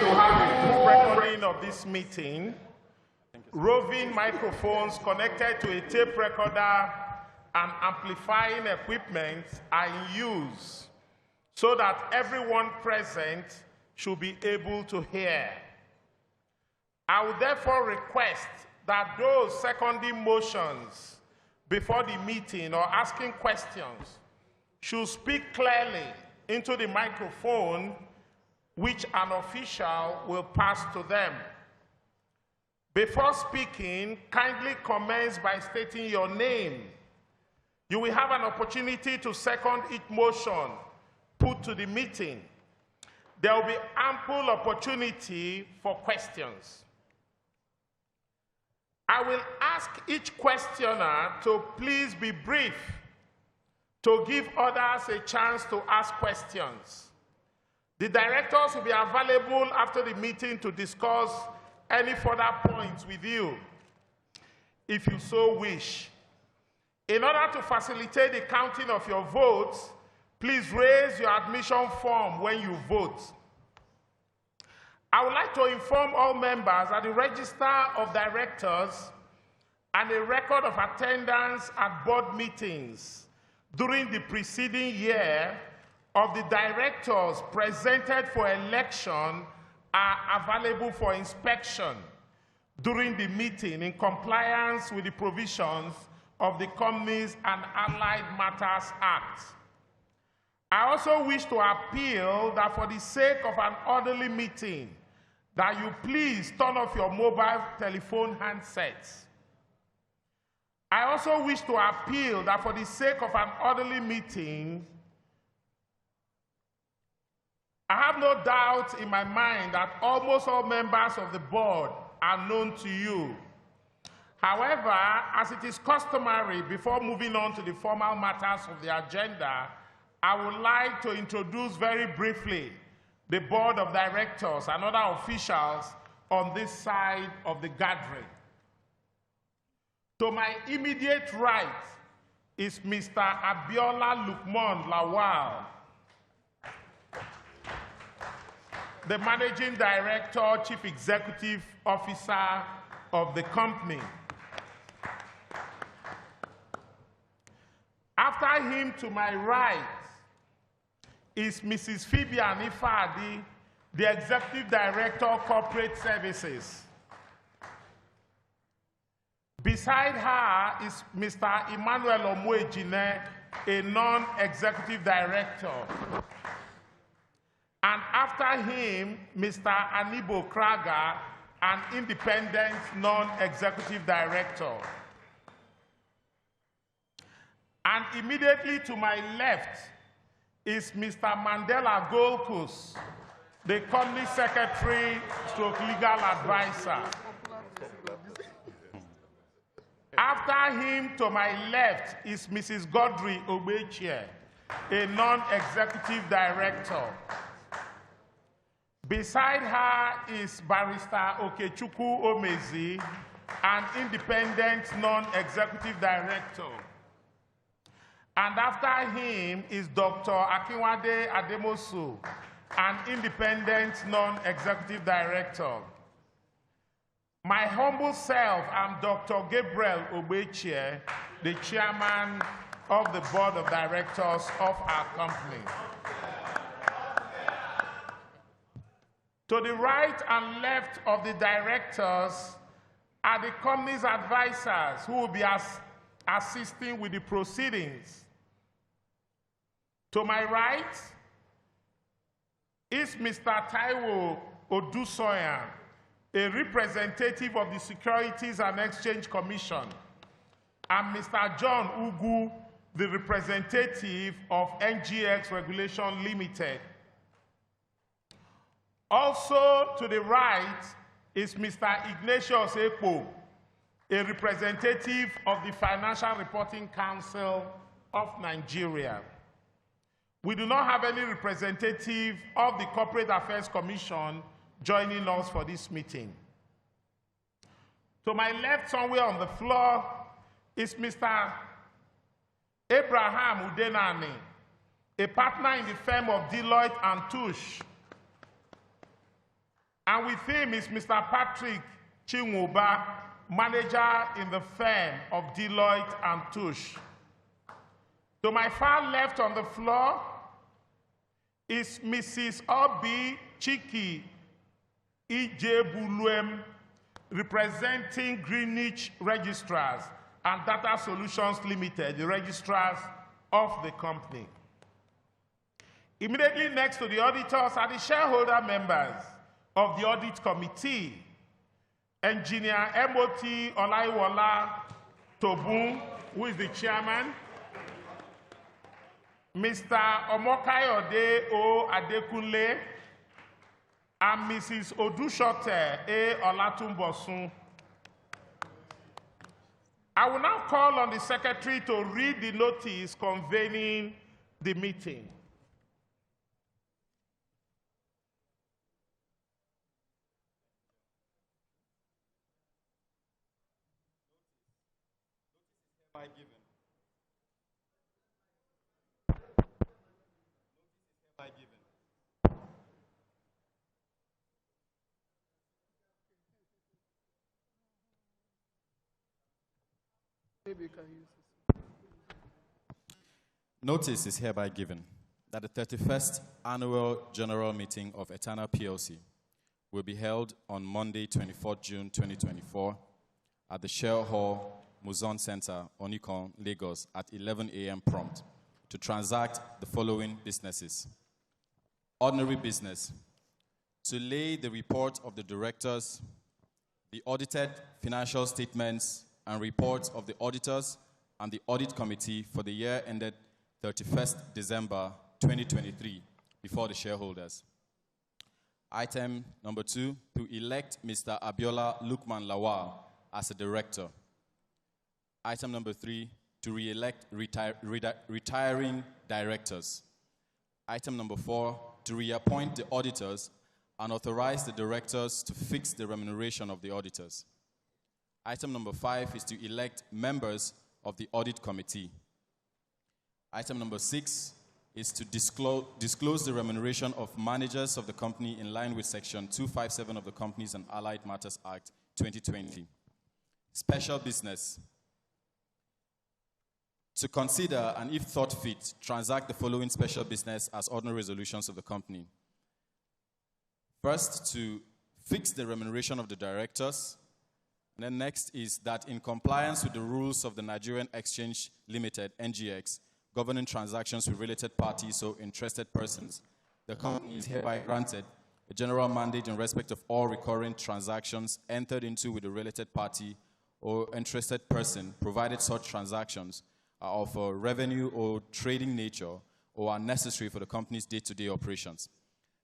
like to have a full recording of this meeting. Roving microphones connected to a tape recorder and amplifying equipment are in use so that everyone present should be able to hear. I would therefore request that those seconding motions before the meeting or asking questions should speak clearly into the microphone, which an official will pass to them. Before speaking, kindly commence by stating your name. You will have an opportunity to second each motion put to the meeting. There will be ample opportunity for questions. I will ask each questioner to please be brief, to give others a chance to ask questions. The directors will be available after the meeting to discuss any further points with you, if you so wish. In order to facilitate the counting of your votes, please raise your admission form when you vote. I would like to inform all members that the register of directors and a record of attendance at board meetings during the preceding year of the directors presented for election are available for inspection during the meeting in compliance with the provisions of the Companies and Allied Matters Act. I also wish to appeal that for the sake of an orderly meeting, that you please turn off your mobile telephone handsets. I also wish to appeal that for the sake of an orderly meeting, I have no doubt in my mind that almost all members of the board are known to you. However, as it is customary before moving on to the formal matters of the agenda, I would like to introduce very briefly the board of directors and other officials on this side of the gathering. To my immediate right is Mr. Abiola Lukman Lawal, the Managing Director, Chief Executive Officer of the company. After him, to my right, is Mrs. Phoebe Anifadi, the Executive Director, Corporate Services. Beside her is Mr. Emmanuel Omwejine, a non-executive director. And after him, Mr. Anibo Kraga, an independent non-executive director. And immediately to my left is Mr. Mandela Golkus, the company secretary stroke legal advisor. After him, to my left, is Mrs. Godry Obechie, a non-executive director. Beside her is Barrister Okechukwu Omezi, an independent non-executive director. And after him is Dr. Akinwade Ademosu, an independent non-executive director. My humble self, I'm Dr. Gabriel Obechie, the chairman of the board of directors of our company. To the right and left of the directors are the company's advisors who will be assisting with the proceedings. To my right is Mr. Taiwo Odusoya, a representative of the Securities and Exchange Commission, and Mr. John Ugu, the representative of NGX Regulation Limited. Also to the right is Mr. Ignatius Ekpo, a representative of the Financial Reporting Council of Nigeria. We do not have any representative of the Corporate Affairs Commission joining us for this meeting. To my left, somewhere on the floor, is Mr. Abraham Udenani, a partner in the firm of Deloitte and Touche. And with him is Mr. Patrick Chinwuba, manager in the firm of Deloitte and Touche. To my far left on the floor is Mrs. Obi Chiki Ijebuluem, representing Greenwich Registrars and Data Solutions Limited, the registrars of the company. Immediately next to the auditors are the shareholder members of the audit committee. Engineer MOT Olaiwola Tobun, who is the chairman. Mr. Omokayode O. Adekunle and Mrs. Odushote A. Olatumbosun. I will now call on the secretary to read the notice convening the meeting. Notice is hereby given that the 31st Annual General Meeting of Eterna Plc will be held on Monday, 24 June 2024 at the Shell Hall, Muzon Center, Onikon, Lagos at 11 a.m. prompt to transact the following businesses. Ordinary business, to lay the report of the directors, the audited financial statements and reports of the auditors and the audit committee for the year ended 31st December 2023 before the shareholders. Item number 2, to elect Mr. Abiola Lukman Lawal as a director. Item number 3, to re-elect retiring directors. Item number 4, to reappoint the auditors and authorize the directors to fix the remuneration of the auditors. Item number 5 is to elect members of the audit committee. Item number 6 is to disclose the remuneration of managers of the company in line with Section 257 of the Companies and Allied Matters Act 2020. Special business, to consider and, if thought fit, transact the following special business as ordinary resolutions of the company. First, to fix the remuneration of the directors. And then next is that in compliance with the rules of the Nigerian Exchange Limited, NGX, governing transactions with related parties or interested persons, the company is hereby granted a general mandate in respect of all recurring transactions entered into with a related party or interested person, provided such transactions are of a revenue or trading nature or are necessary for the company's day-to-day operations.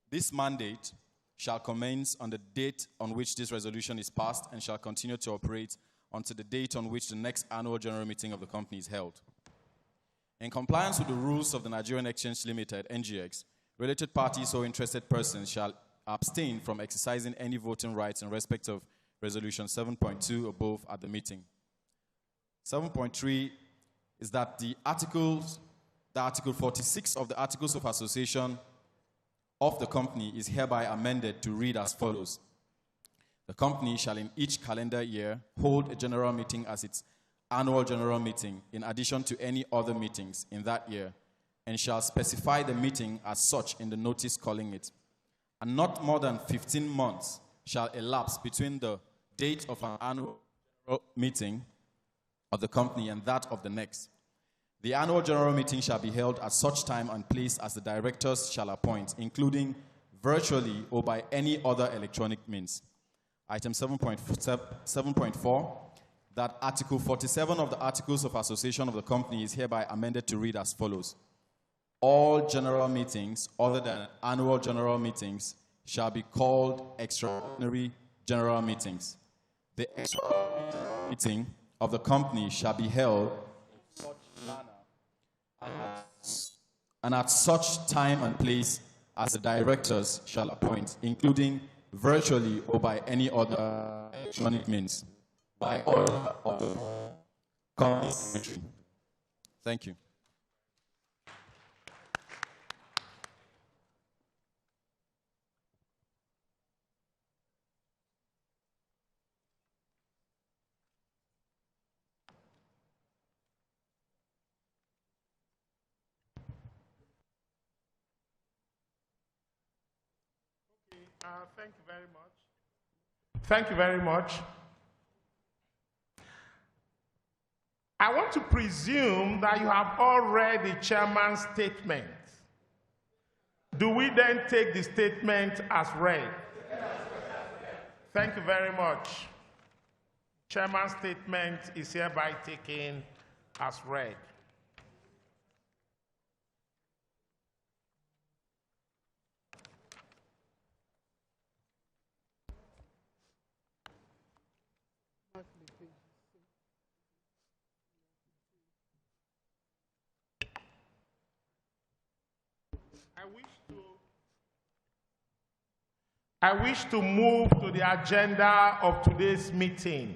This mandate shall commence on the date on which this resolution is passed and shall continue to operate until the date on which the next annual general meeting of the company is held. In compliance with the rules of the Nigerian Exchange Limited, NGX, related parties or interested persons shall abstain from exercising any voting rights in respect of Resolution 7.2 above at the meeting. 7.3 is that the Article 46 of the Articles of Association of the company is hereby amended to read as follows. The company shall in each calendar year hold a general meeting as its annual general meeting in addition to any other meetings in that year, and shall specify the meeting as such in the notice calling it. And not more than 15 months shall elapse between the date of an annual meeting of the company and that of the next. The annual general meeting shall be held at such time and place as the directors shall appoint, including virtually or by any other electronic means. Item 7.4, that Article 47 of the Articles of Association of the company is hereby amended to read as follows. All general meetings other than annual general meetings shall be called extraordinary general meetings. The extraordinary meeting of the company shall be held in such manner and at such time and place as the directors shall appoint, including virtually or by any other electronic means, by order of the company secretary. Thank you. Thank you very much. Thank you very much. I want to presume that you have all read the chairman's statement. Do we then take the statement as read? Thank you very much. Chairman's statement is hereby taken as read. I wish to move to the agenda of today's meeting.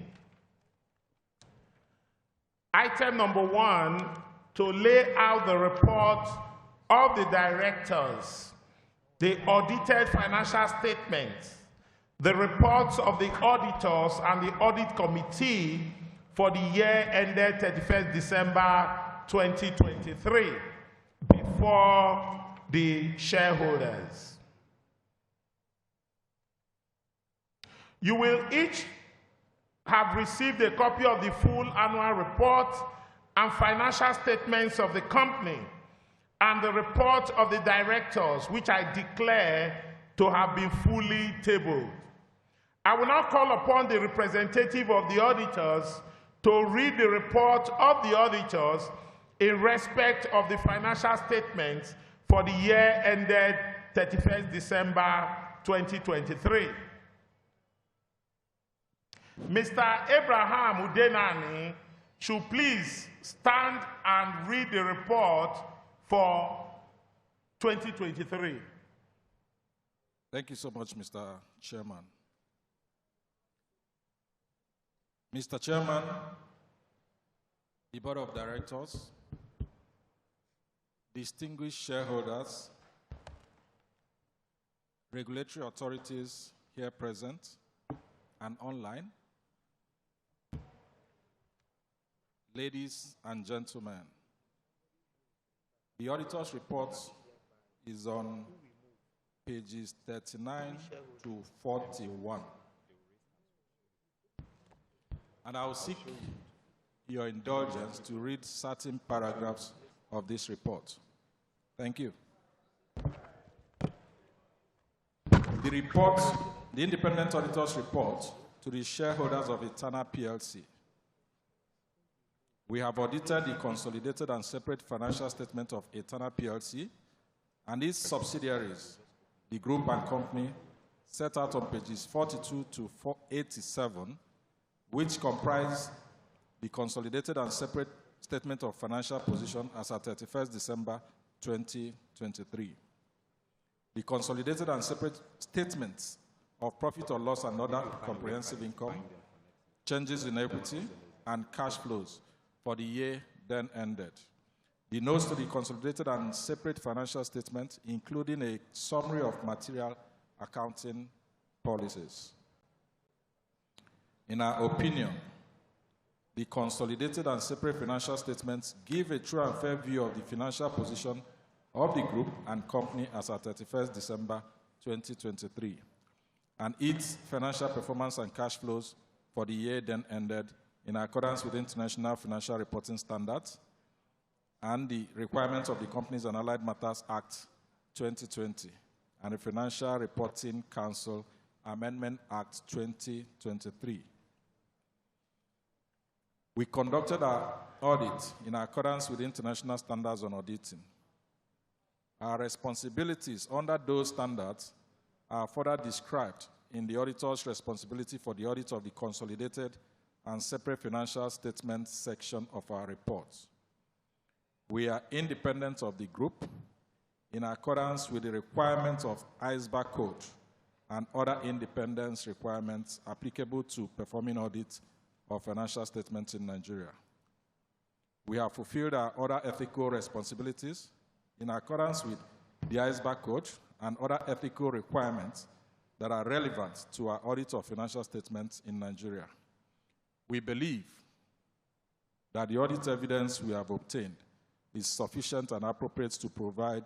Item number 1, to lay out the report of the directors, the audited financial statements, the reports of the auditors and the audit committee for the year ended 31st December 2023 before the shareholders. You will each have received a copy of the full annual report and financial statements of the company and the report of the directors, which I declare to have been fully tabled. I will now call upon the representative of the auditors to read the report of the auditors in respect of the financial statements for the year ended 31st December 2023. Mr. Abraham Udenani should please stand and read the report for 2023. Thank you so much, Mr. Chairman. Mr. Chairman, the Board of Directors, distinguished shareholders, regulatory authorities here present and online, ladies and gentlemen, the auditor's report is on pages 39 to 41. And I will seek your indulgence to read certain paragraphs of this report. Thank you. The report, the independent auditor's report to the shareholders of Eterna Plc. We have audited the consolidated and separate financial statement of Eterna Plc and its subsidiaries, the group and company, set out on pages 42 to 87, which comprise the consolidated and separate statement of financial position as at 31st December 2023. The consolidated and separate statements of profit or loss and other comprehensive income, changes in equity, and cash flows for the year then ended. The notes to the consolidated and separate financial statement, including a summary of material accounting policies. In our opinion, the consolidated and separate financial statements give a true and fair view of the financial position of the group and company as at 31st December 2023, and its financial performance and cash flows for the year then ended in accordance with International Financial Reporting Standards and the requirements of the Companies and Allied Matters Act 2020 and the Financial Reporting Council Amendment Act 2023. We conducted our audit in accordance with international standards on auditing. Our responsibilities under those standards are further described in the auditor's responsibility for the audit of the consolidated and separate financial statements section of our reports. We are independent of the group in accordance with the requirements of ISBA Code and other independence requirements applicable to performing audits of financial statements in Nigeria. We have fulfilled our other ethical responsibilities in accordance with the ISBA Code and other ethical requirements that are relevant to our audit of financial statements in Nigeria. We believe that the audit evidence we have obtained is sufficient and appropriate to provide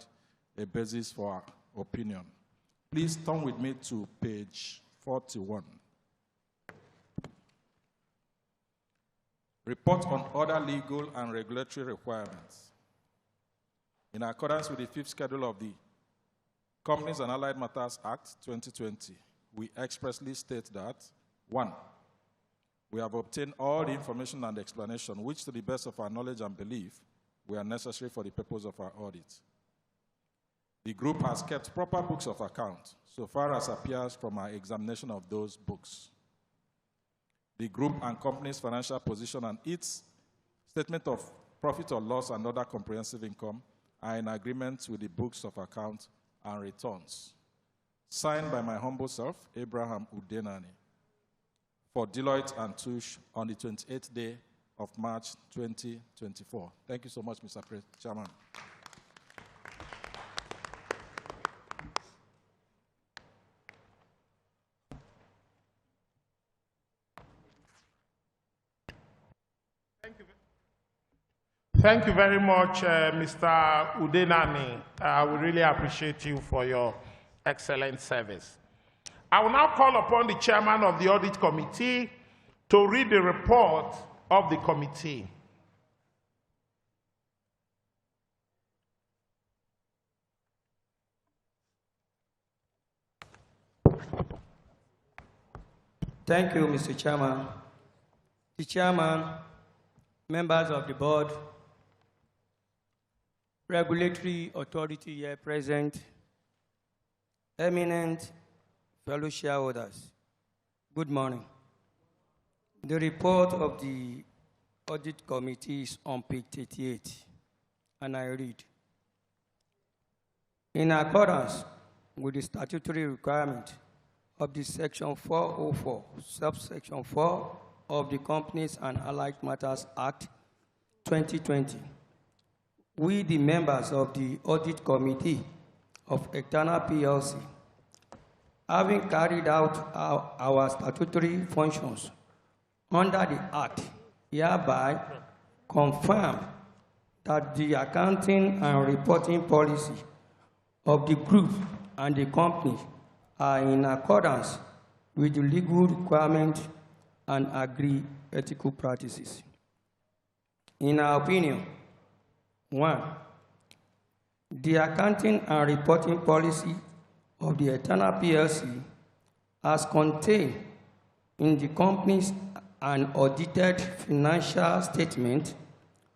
a basis for our opinion. Please turn with me to page 41. Report on other legal and regulatory requirements. In accordance with the 5th schedule of the Companies and Allied Matters Act 2020, we expressly state that, 1, we have obtained all the information and explanation which, to the best of our knowledge and belief, were necessary for the purpose of our audit. The group has kept proper books of account, so far as appears from our examination of those books. The group and company's financial position and its statement of profit or loss and other comprehensive income are in agreement with the books of account and returns. Signed by my humble self, Abraham Udenani, for Deloitte and Touche on the 28th day of March 2024. Thank you so much, Mr. Chairman. Thank you very much, Mr. Udenani. We really appreciate you for your excellent service. I will now call upon the chairman of the Audit Committee to read the report of the committee. Thank you, Mr. Chairman. The chairman, members of the board, regulatory authority here present, eminent fellow shareholders, good morning. The report of the Audit Committee is on page 38, and I read. In accordance with the statutory requirement of the Section 404, subsection 4 of the Companies and Allied Matters Act 2020, we, the members of the Audit Committee of Eterna Plc, having carried out our statutory functions under the Act, hereby confirm that the accounting and reporting policy of the group and the company are in accordance with the legal requirements and agreed ethical practices. In our opinion, 1, the accounting and reporting policy of the Eterna Plc as contained in the company's unaudited financial statement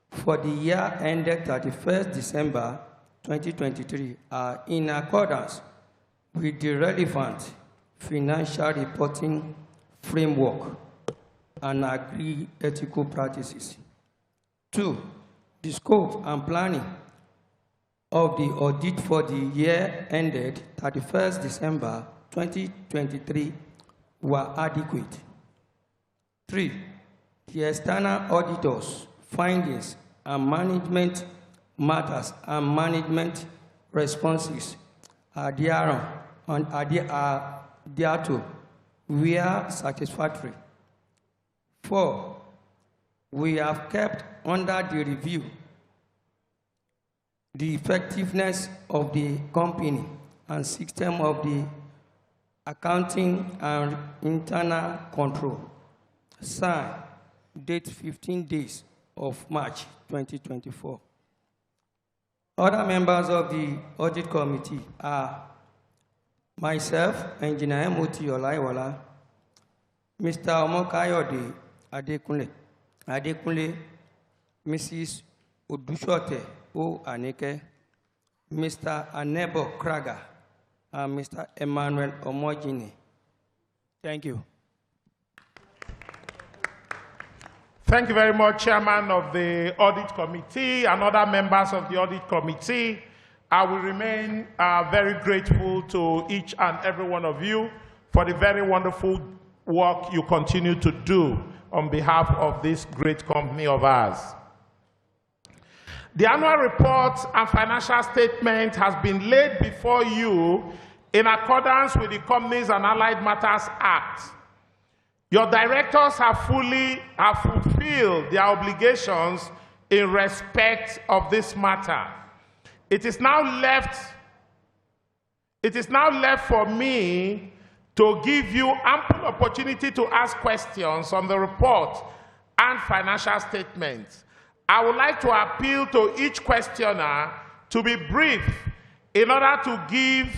for the year ended 31st December 2023 are in accordance with the relevant financial reporting framework and agreed ethical practices. 2, the scope and planning of the audit for the year ended 31st December 2023 were adequate. 3, the external auditors' findings and management matters and management responses are thereto were satisfactory. 4, we have kept under the review the effectiveness of the company and system of the accounting and internal control. Signed, date 15 days of March 2024. Other members of the Audit Committee are myself, Engineer Moti Olaiwola, Mr. Omokayode Adekunle, Mrs. Odushote O. Aneke, Mr. Anebo Kraga, and Mr. Emmanuel Omojini. Thank you. Thank you very much, Chairman of the Audit Committee and other members of the Audit Committee. I will remain very grateful to each and every one of you for the very wonderful work you continue to do on behalf of this great company of ours. The annual report and financial statement has been laid before you in accordance with the Companies and Allied Matters Act. Your directors have fulfilled their obligations in respect of this matter. It is now left It is now left for me to give you ample opportunity to ask questions on the report and financial statements. I would like to appeal to each questioner to be brief in order to give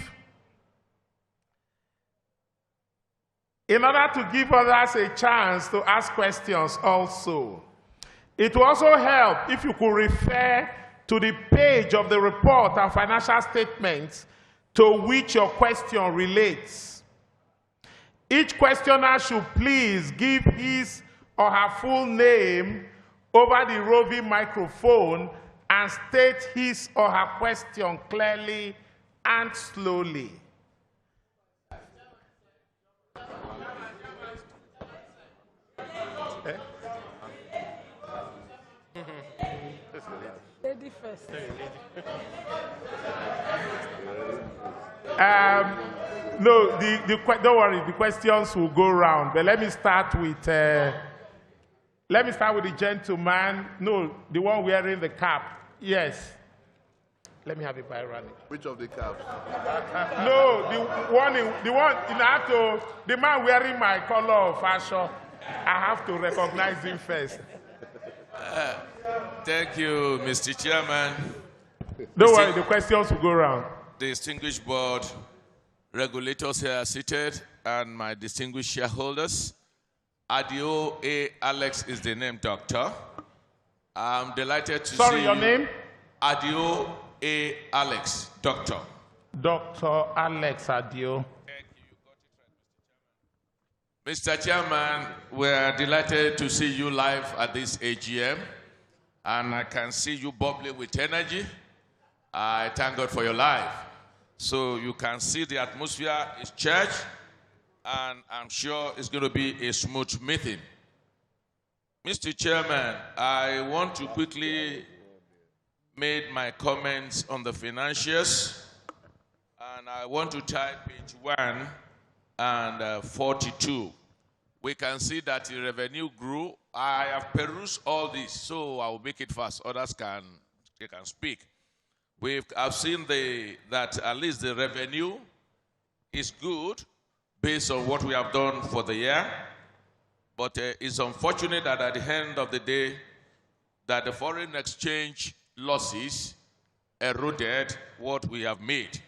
others a chance to ask questions also. It will also help if you could refer to the page of the report and financial statements to which your question relates. Each questioner should please give his or her full name over the roving microphone and state his or her question clearly and slowly. Lady first. No, don't worry, the questions will go round. But let me start with the gentleman. No, the one wearing the cap. Yes. Let me have it by running. Which of the caps? No, the man wearing my color of fashion. I have to recognize him first. Thank you, Mr. Chairman. Don't worry, the questions will go round. Distinguished board, regulators here are seated, and my distinguished shareholders. Adio A. Alex is the name, Doctor. I'm delighted to see you. Sorry, your name? Adio A. Alex, Doctor. Dr. Alex Adio. Thank you. You got it right, Mr. Chairman, we're delighted to see you live at this AGM, and I can see you bubbling with energy. I thank God for your life. So you can see the atmosphere is church, and I'm sure it's going to be a smooth meeting. Mr. Chairman, I want to quickly make my comments on the financials, and I want to type page 1 and 42. We can see that the revenue grew. I have perused all this, so I will make it fast. Others can speak. I've seen that at least the revenue is good based on what we have done for the year. But it's unfortunate that at the end of the day, that the foreign exchange losses eroded what we have made.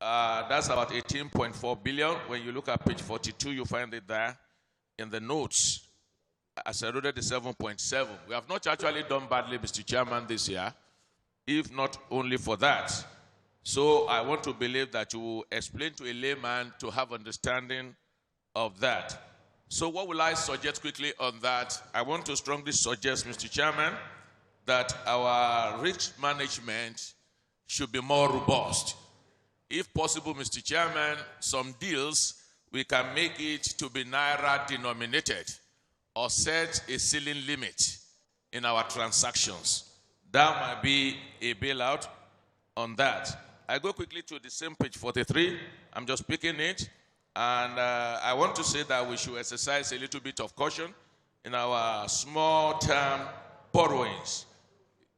That's about 18.4 billion. When you look at page 42, you find it there in the notes. As eroded the 7.7. We have not actually done badly, Mr. Chairman, this year, if not only for that. So I want to believe that you will explain to a layman to have understanding of that. So what will I suggest quickly on that? I want to strongly suggest, Mr. Chairman, that our risk management should be more robust. If possible, Mr. Chairman, some deals, we can make it to be Naira denominated or set a ceiling limit in our transactions. That might be a bailout on that. I go quickly to the same page 43. I'm just picking it. And I want to say that we should exercise a little bit of caution in our small-term borrowings.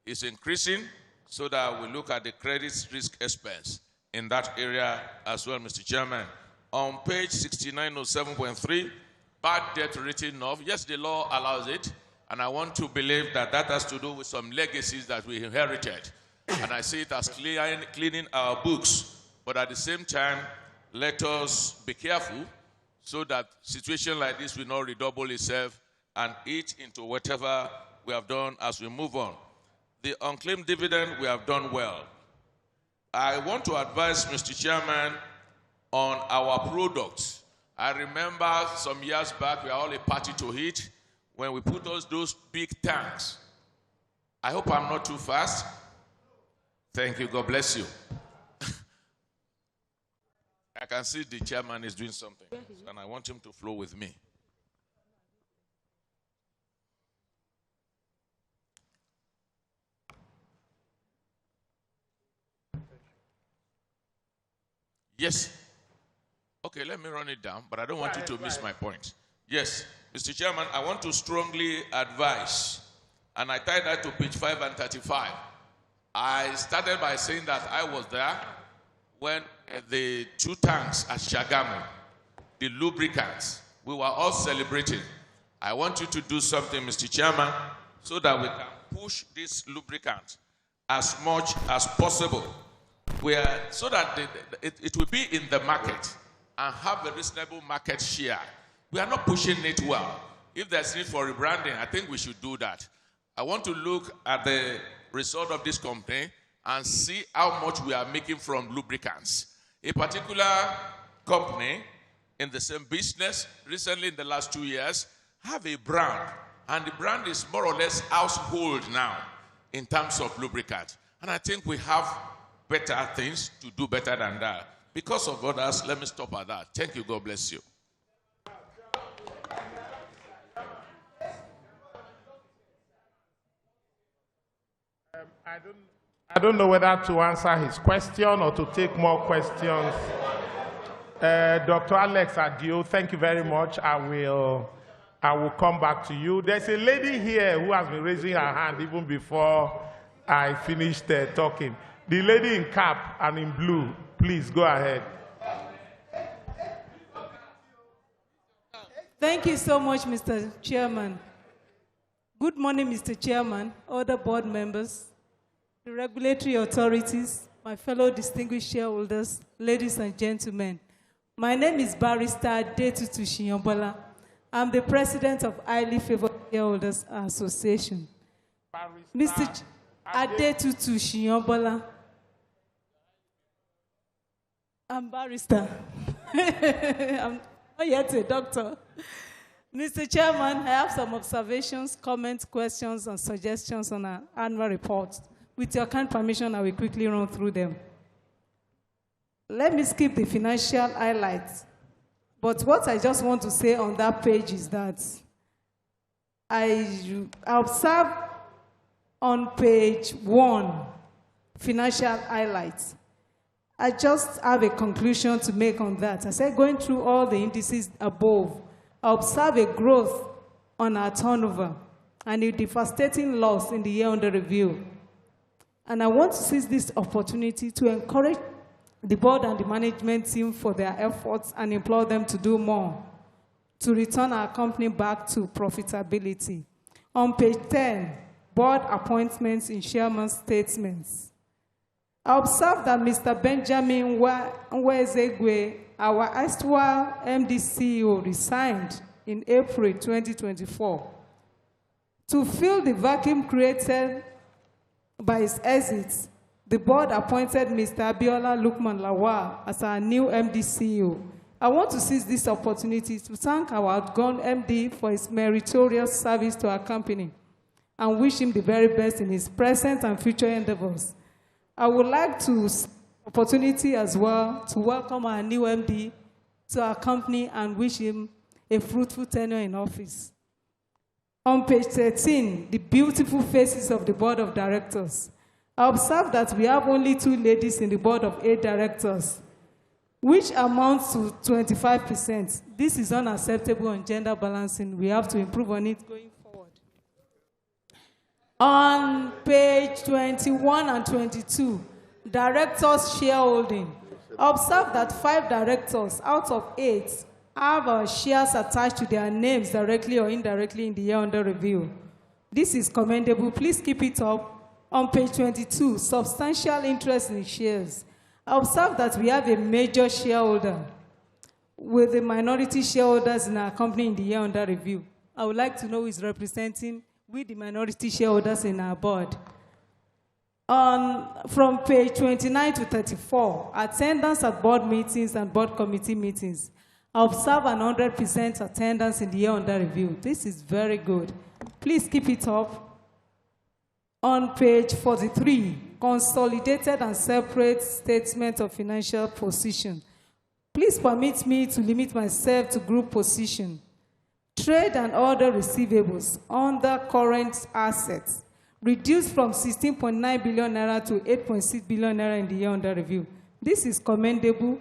It's increasing so that we look at the credit risk expense in that area as well, Mr. Chairman. On page 6907.3, bad debt written off. Yes, the law allows it. And I want to believe that that has to do with some legacies that we inherited. And I see it as cleaning our books. But at the same time, let us be careful so that situation like this will not redouble itself and eat into whatever we have done as we move on. The unclaimed dividend, we have done well. I want to advise, Mr. Chairman, on our products. I remember some years back, we are all a party to it, when we put those big tanks. I hope I'm not too fast. Thank you. God bless you. I can see the chairman is doing something, and I want him to flow with me. Yes. Okay, let me run it down, but I don't want you to miss my point. Yes, Mr. Chairman, I want to strongly advise, and I tied that to page 5 and 35. I started by saying that I was there when the 2 tanks at Shagamu, the lubricants, we were all celebrating. I want you to do something, Mr. Chairman, so that we can push this lubricant as much as possible, so that it will be in the market and have a reasonable market share. We are not pushing it well. If there's need for rebranding, I think we should do that. I want to look at the result of this company and see how much we are making from lubricants. A particular company in the same business, recently in the last 2 years, have a brand, and the brand is more or less household now in terms of lubricants. And I think we have better things to do better than that. Because of others, let me stop at that. Thank you. God bless you. I don't know whether to answer his question or to take more questions. Dr. Alex Adio, thank you very much. I will come back to you. There's a lady here who has been raising her hand even before I finished talking. The lady in cap and in blue, please go ahead. Thank you so much, Mr. Chairman. Good morning, Mr. Chairman, other board members, the regulatory authorities, my fellow distinguished shareholders, ladies and gentlemen. My name is Barrister Adetutu Shiyombola. I'm the president of Highly Favored Shareholders Association. Mr. Adetutu Shiyombola. I'm barrister. I'm not yet a doctor. Mr. Chairman, I have some observations, comments, questions, and suggestions on our annual report. With your kind permission, I will quickly run through them. Let me skip the financial highlights. But what I just want to say on that page is that I observe on page 1, financial highlights. I just have a conclusion to make on that. I said, going through all the indices above, I observe a growth on our turnover and a devastating loss in the year under review. And I want to seize this opportunity to encourage the board and the management team for their efforts and implore them to do more to return our company back to profitability. On page 10, board appointments in chairman's statements. I observed that Mr. Benjamin Nwezegwe, our erstwhile MD CEO, resigned in April 2024. To fill the vacuum created by his exit, the board appointed Mr. Abiola Lukman Lawal as our new MD CEO. I want to seize this opportunity to thank our outgone MD for his meritorious service to our company and wish him the very best in his present and future endeavors. I would like to seize the opportunity as well to welcome our new MD to our company and wish him a fruitful tenure in office. On page 13, the beautiful faces of the board of directors. I observe that we have only 2 ladies in the board of 8 directors, which amounts to 25%. This is unacceptable on gender balancing. We have to improve on it going forward. On page 21 and 22, directors' shareholding. I observe that 5 directors out of 8 have shares attached to their names directly or indirectly in the year under review. This is commendable. Please keep it up. On page 22, substantial interest in shares. I observe that we have a major shareholder with the minority shareholders in our company in the year under review. I would like to know who is representing with the minority shareholders in our board. From page 29 to 34, attendance at board meetings and board committee meetings. I observe an 100% attendance in the year under review. This is very good. Please keep it up. On page 43, consolidated and separate statement of financial position. Please permit me to limit myself to group position. Trade and other receivables under current assets reduced from 16.9 billion naira to 8.6 billion naira in the year under review. This is commendable,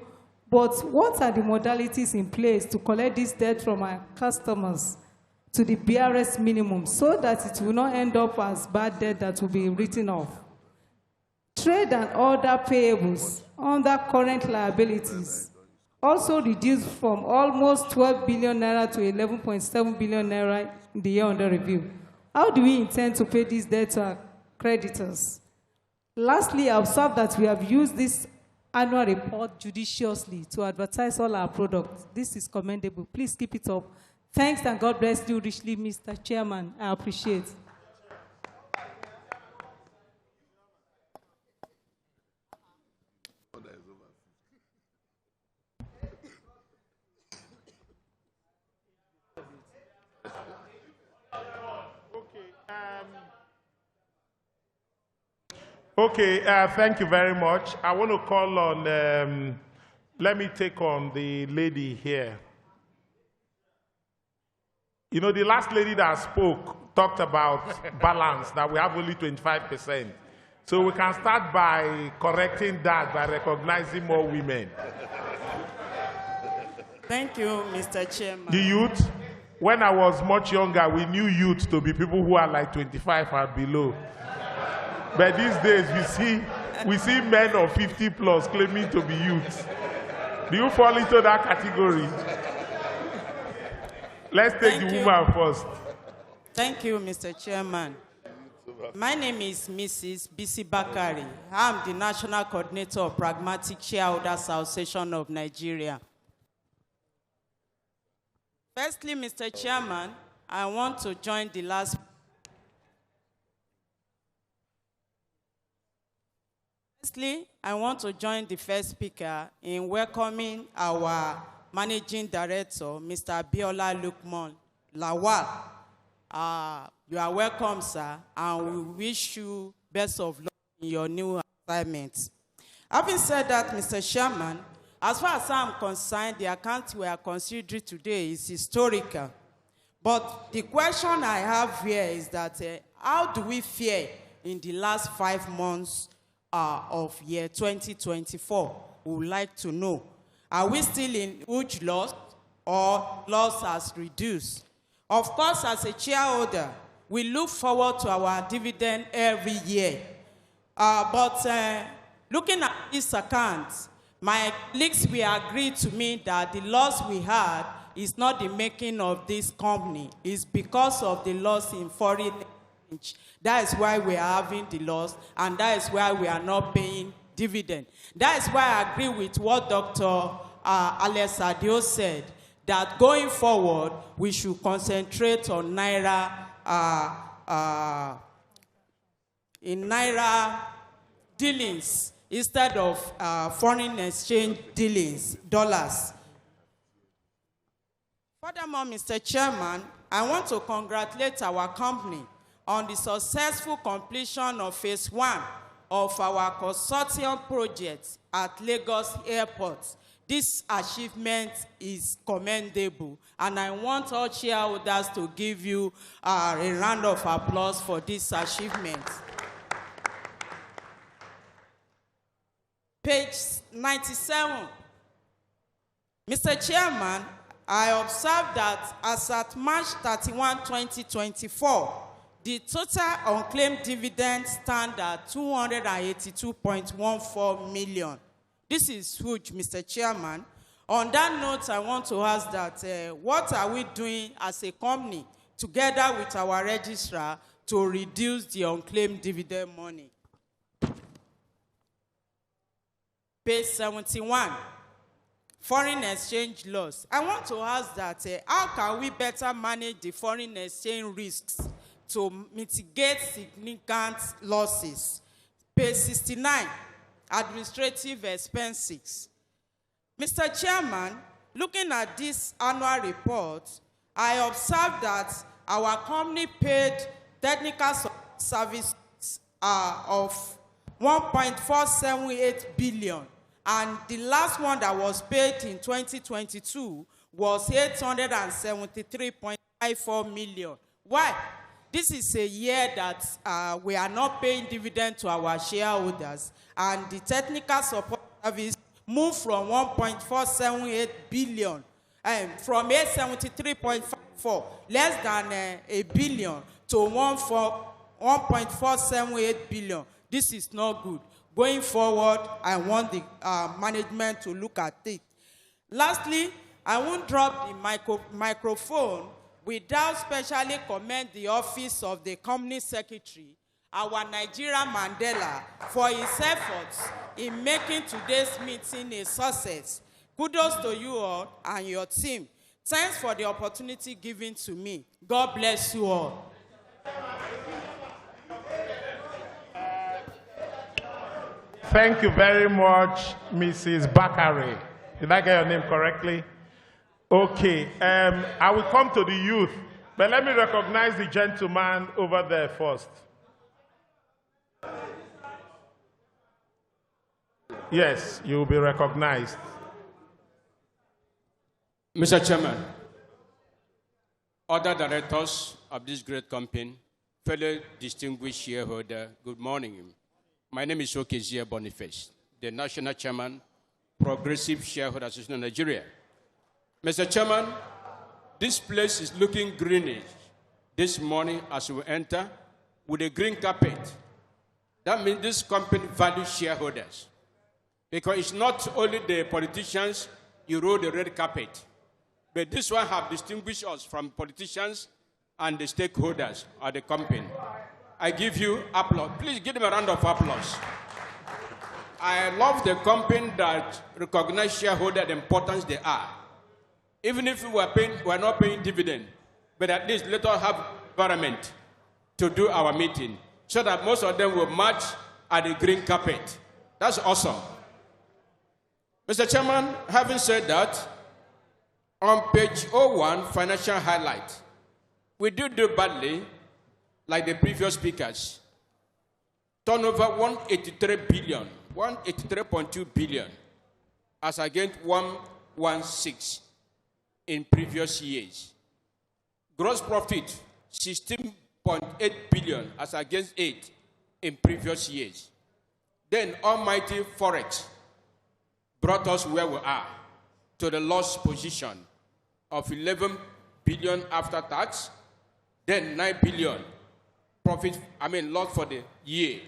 but what are the modalities in place to collect this debt from our customers to the BRS minimum so that it will not end up as bad debt that will be written off? Trade and other payables under current liabilities also reduced from almost 12 billion naira to 11.7 billion naira in the year under review. How do we intend to pay this debt to our creditors? Lastly, I observe that we have used this annual report judiciously to advertise all our products. This is commendable. Please keep it up. Thanks and God bless you richly, Mr. Chairman. I appreciate it. Okay, thank you very much. I want to call on, let me take on the lady here. You know, the last lady that spoke talked about balance, that we have only 25%. So we can start by correcting that by recognizing more women. Thank you, Mr. Chairman. The youth, when I was much younger, we knew youth to be people who are like 25 and below. But these days, we see men of 50 plus claiming to be youths. Do you fall into that category? Let's take the woman first. Thank you, Mr. Chairman. My name is Mrs. Bisi Bakari. I'm the National Coordinator of Pragmatic Shareholders Association of Nigeria. Firstly, Mr. Chairman, I want to join the last. Firstly, I want to join the first speaker in welcoming our Managing Director, Mr. Biola Lukman Lawal. You are welcome, sir, and we wish you best of luck in your new assignment. Having said that, Mr. Chairman, as far as I'm concerned, the account we are considering today is historical. But the question I have here is that how do we fare in the last 5 months of year 2024? We would like to know. Are we still in huge loss or loss has reduced? Of course, as a shareholder, we look forward to our dividend every year. But looking at this account, my colleagues will agree to me that the loss we had is not the making of this company. It's because of the loss in foreign exchange. That is why we are having the loss, and that is why we are not paying dividend. That is why I agree with what Dr. Alex Adio said, that going forward, we should concentrate on Naira, in Naira dealings instead of foreign exchange dealings, dollars. Furthermore, Mr. Chairman, I want to congratulate our company on the successful completion of phase 1 of our consortium project at Lagos Airport. This achievement is commendable, and I want all shareholders to give you a round of applause for this achievement. Page 97. Mr. Chairman, I observed that as at March 31, 2024, the total unclaimed dividends stand at 282.14 million. This is huge, Mr. Chairman. On that note, I want to ask that what are we doing as a company together with our registrar to reduce the unclaimed dividend money? Page 71, foreign exchange loss. I want to ask that how can we better manage the foreign exchange risks to mitigate significant losses? Page 69, administrative expenses. Mr. Chairman, looking at this annual report, I observed that our company paid technical services of 1.478 billion, and the last one that was paid in 2022 was 873.54 million. Why? This is a year that we are not paying dividend to our shareholders, and the technical support service moved from 1.478 billion, from 873.54, less than a billion, to 1.478 billion. This is not good. Going forward, I want the management to look at it. Lastly, I won't drop the microphone without specially commend the office of the company secretary, our Nigerian Mandela, for his efforts in making today's meeting a success. Kudos to you all and your team. Thanks for the opportunity given to me. God bless you all. Thank you very much, Mrs. Bakare. Did I get your name correctly? Okay. I will come to the youth, but let me recognize the gentleman over there first. Yes, you will be recognized. Mr. Chairman, other directors of this great company, fellow distinguished shareholder, good morning. My name is Okezie Boniface, the National Chairman, Progressive Shareholder Association of Nigeria. Mr. Chairman, this place is looking greenish this morning as we enter with a green carpet. That means this company values shareholders. Because it's not only the politicians you roll the red carpet, but this one have distinguished us from politicians and the stakeholders of the company. I give you applause. Please give them a round of applause. I love the company that recognize shareholder the importance they are. Even if we are not paying dividend, but at least let us have environment to do our meeting so that most of them will march at the green carpet. That's awesome. Mr. Chairman, having said that, on page 01, financial highlight, we do badly like the previous speakers. Turnover 183 billion, 183.2 billion, as against 116 in previous years. Gross profit 16.8 billion as against 8 in previous years. Then almighty Forex brought us where we are, to the loss position of 11 billion after tax, then 9 billion loss for the year.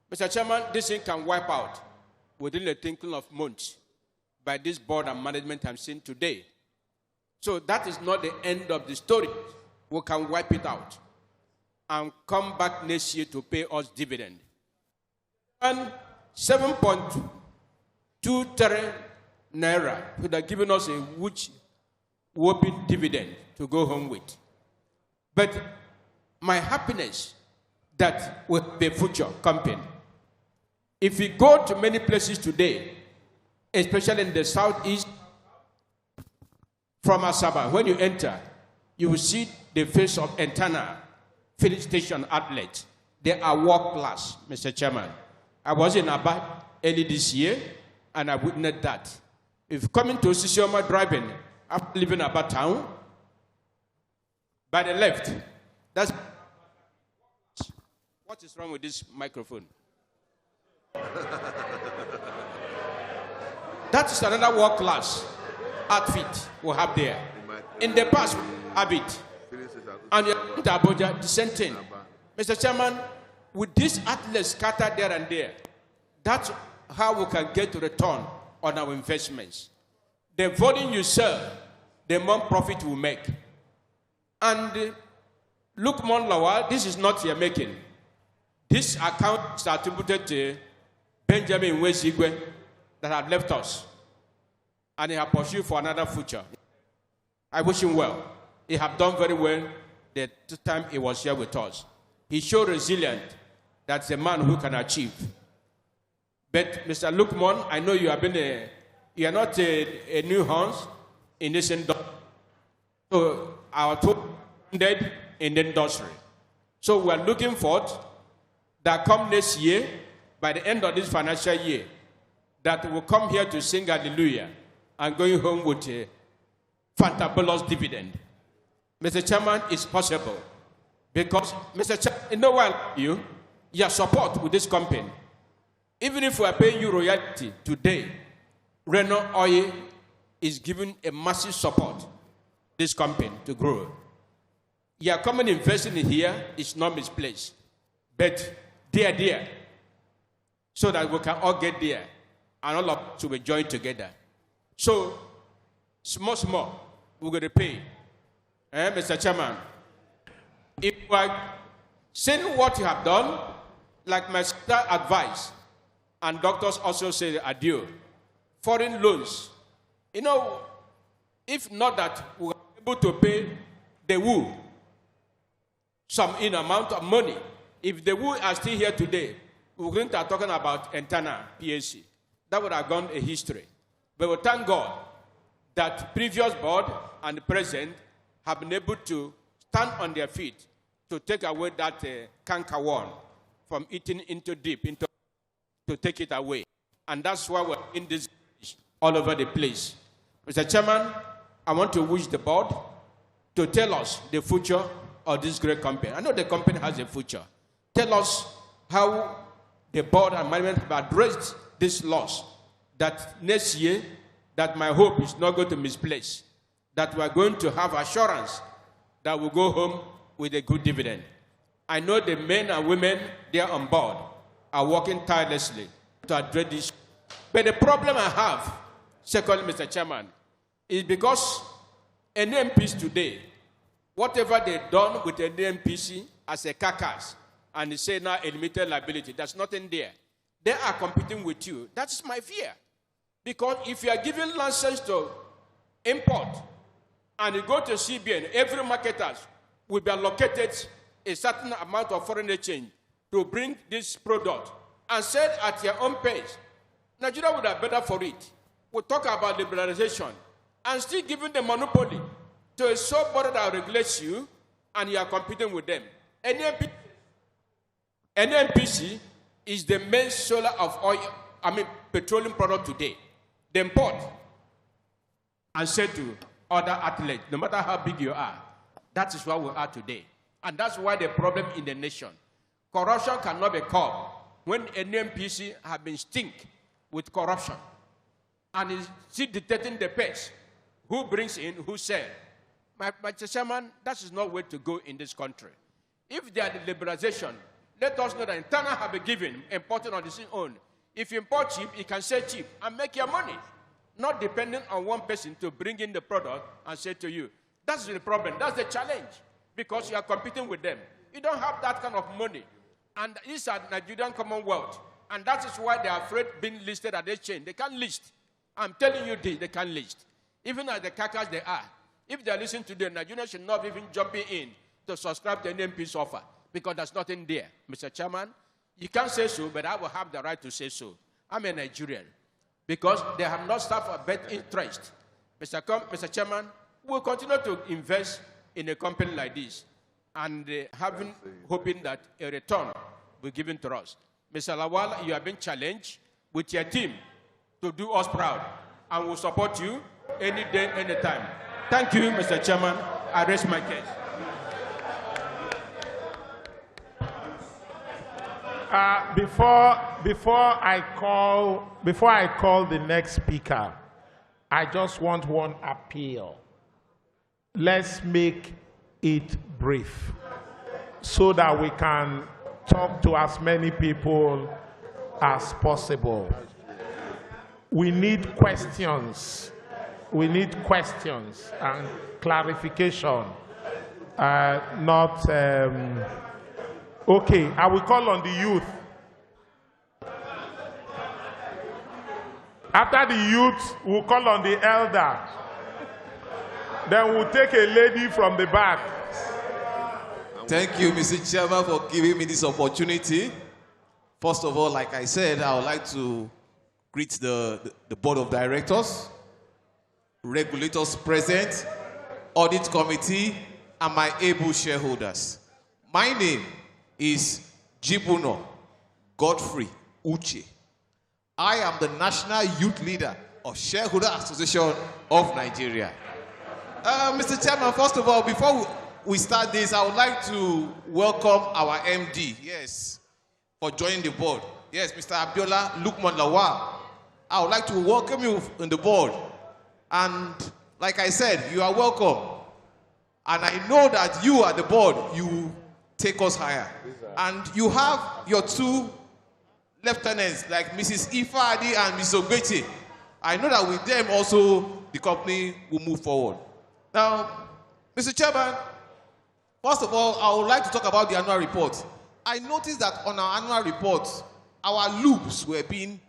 Mr. Chairman, this thing can wipe out within a twinkling of months by this board and management I'm seeing today. So that is not the end of the story. We can wipe it out and come back next year to pay us dividend. And 7.2 trillion naira would have given us a huge whopping dividend to go home with. But my happiness that with the future company, if we go to many places today, especially in the southeast, from Asaba, when you enter, you will see the face of Eterna filling station outlet. They are world class, Mr. Chairman. I was in Aba early this year, and I witnessed that. If coming to Sisioma driving, after leaving Aba town, by the left, that's... What is wrong with this microphone? That is another world class outfit we have there. In the past, we have it. And in Abuja, the same thing. Mr. Chairman, with these outlets scattered there and there, that's how we can get return on our investments. The volume you sell, the more profit we make. And Lukman Lawal, this is not your making. This account is attributed to Benjamin Wezigwe that had left us. And he has pursued for another future. I wish him well. He has done very well the time he was here with us. He showed resilience. That's a man who can achieve. But Mr. Lukman, I know you have been you are not a new horse in this industry. So our two dead in the industry. So we are looking forward that come next year, by the end of this financial year, that will come here to sing hallelujah and going home with a fantabulous dividend. Mr. Chairman, it's possible. Because, Mr. Chairman, you know what your support with this company, even if we are paying you royalty today, Renault Oil is giving a massive support this company to grow. Your company investing in here is not misplaced. But, dear, so that we can all get there and all of us will join together. So, small, we're going to pay. Mr. Chairman, if you are saying what you have done, like my sister advised, and doctors also say adieu, foreign loans, you know, if not that we are able to pay the WU some amount of money, if the WU are still here today, we wouldn't start talking about Eterna Plc. That would have gone a history. But we thank God that previous board and the present have been able to stand on their feet to take away that canker worm from eating into deep, to take it away. And that's why we're in this all over the place. Mr. Chairman, I want to wish the board to tell us the future of this great company. I know the company has a future. Tell us how the board and management have addressed this loss, that next year, that my hope is not going to misplace, that we are going to have assurance that we'll go home with a good dividend. I know the men and women there on board are working tirelessly to address this. But the problem I have, secondly, Mr. Chairman, is because NMPs today, whatever they've done with the NMPC as a carcass, and they say now a limited liability, there's nothing there. They are competing with you. That's my fear. Because if you are giving license to import, and you go to CBN, every marketer will be allocated a certain amount of foreign exchange to bring this product and sell at your own pace. Nigeria would have better for it. We'll talk about liberalization and still giving the monopoly to a sole body that regulates you, and you are competing with them. NMPC is the main seller of oil, petroleum product today. They import and sell to other athletes, no matter how big you are. That is where we are today. And that's why the problem in the nation. Corruption cannot be curbed when NMPC have been stink with corruption and is still detecting the pace. Who brings in, who sells. Mr. Chairman, that is not way to go in this country. If there is liberalization, let us know that Eterna have been given, importing on its own. If you import cheap, you can sell cheap and make your money. Not depending on one person to bring in the product and say to you. That's the problem. That's the challenge. Because you are competing with them. You don't have that kind of money. And these are Nigerian Commonwealth. And that is why they are afraid being listed at the exchange. They can't list. I'm telling you this, they can't list. Even as the carcass they are. If they are listening to them, Nigerians should not even jumping in to subscribe to NMP's offer. Because there's nothing there. Mr. Chairman, you can't say so, but I will have the right to say so. I'm a Nigerian. Because they have not served a better interest. Mr. Chairman, we'll continue to invest in a company like this and hoping that a return will be given to us. Mr. Lawal, you have been challenged with your team to do us proud, and we'll support you any day, any time. Thank you, Mr. Chairman. I raise my case. Before I call the next speaker, I just want one appeal. Let's make it brief so that we can talk to as many people as possible. We need questions. We need questions and clarification. Okay, I will call on the youth. After the youth, we'll call on the elder. Then we'll take a lady from the back. Thank you, Mr. Chairman, for giving me this opportunity. First of all, like I said, I would like to greet the board of directors, regulators present, audit committee, and my able shareholders. My name is Jibuno Godfrey Uche. I am the National Youth Leader of Shareholder Association of Nigeria. Mr. Chairman, first of all, before we start this, I would like to welcome our MD, yes, for joining the board. Yes, Mr. Abiola Lukman Lawal. I would like to welcome you on the board. And like I said, you are welcome. And I know that you at the board, you take us higher. And you have your two lieutenants like Mrs. Ifadi and Mrs. Ogbeche. I know that with them also the company will move forward. Now, Mr. Chairman, first of all, I would like to talk about the annual report. I noticed that on our annual report, our loops were being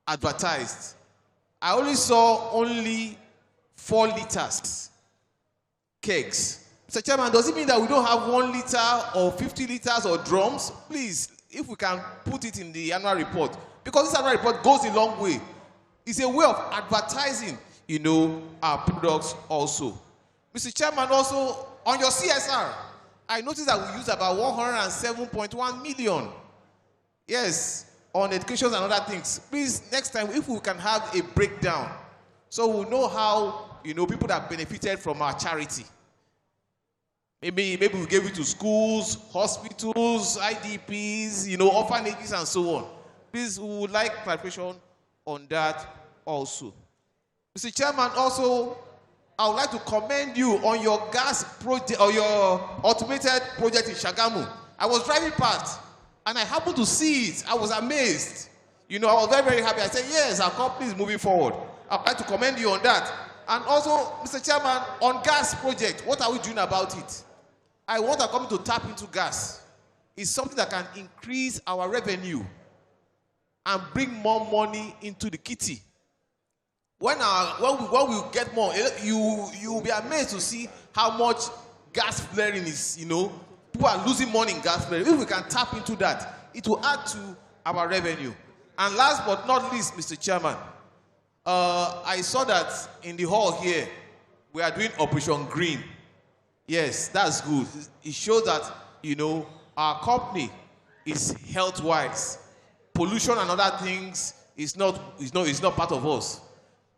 advertised. I only saw 4 liters kegs. Mr. Chairman, does it mean that we don't have 1 liter or 50 liters or drums? Please, if we can put it in the annual report. Because this annual report goes a long way. It's a way of advertising, our products also. Mr. Chairman, also, on your CSR, I noticed that we use about 107.1 million. Yes, on education and other things. Please, next time, if we can have a breakdown, so we'll know how, people that benefited from our charity. Maybe we gave it to schools, hospitals, IDPs, orphanages, and so on. Please, we would like clarification on that also. Mr. Chairman, also, I would like to commend you on your gas project or your automated project in Shagamu. I was driving past and I happened to see it. I was amazed. I was very, very happy. I said, yes, our company is moving forward. I'd like to commend you on that. And also, Mr. Chairman, on gas project, what are we doing about it? I want our company to tap into gas. It's something that can increase our revenue and bring more money into the kitty. When we get more, you'll be amazed to see how much gas flaring is, People are losing money in gas flaring. If we can tap into that, it will add to our revenue. And last but not least, Mr. Chairman, I saw that in the hall here, we are doing Operation Green. Yes, that's good. It shows that, our company is health-wise. Pollution and other things is not part of us.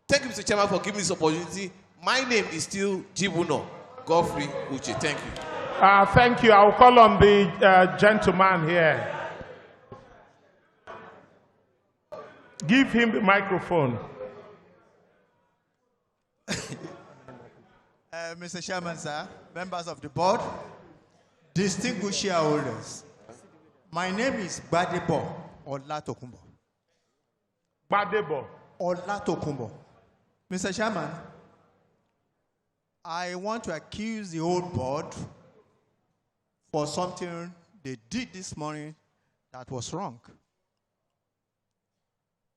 Thank you, Mr. Chairman, for giving me this opportunity. My name is still Jibuno Godfrey Uche. Thank you. Thank you. I'll call on the gentleman here. Give him the microphone. Mr. Chairman, sir, members of the board, distinguished shareholders, my name is Gbadebo Olatokunbo. Gbadebo Olatokunbo. Mr. Chairman, I want to accuse the whole board for something they did this morning that was wrong.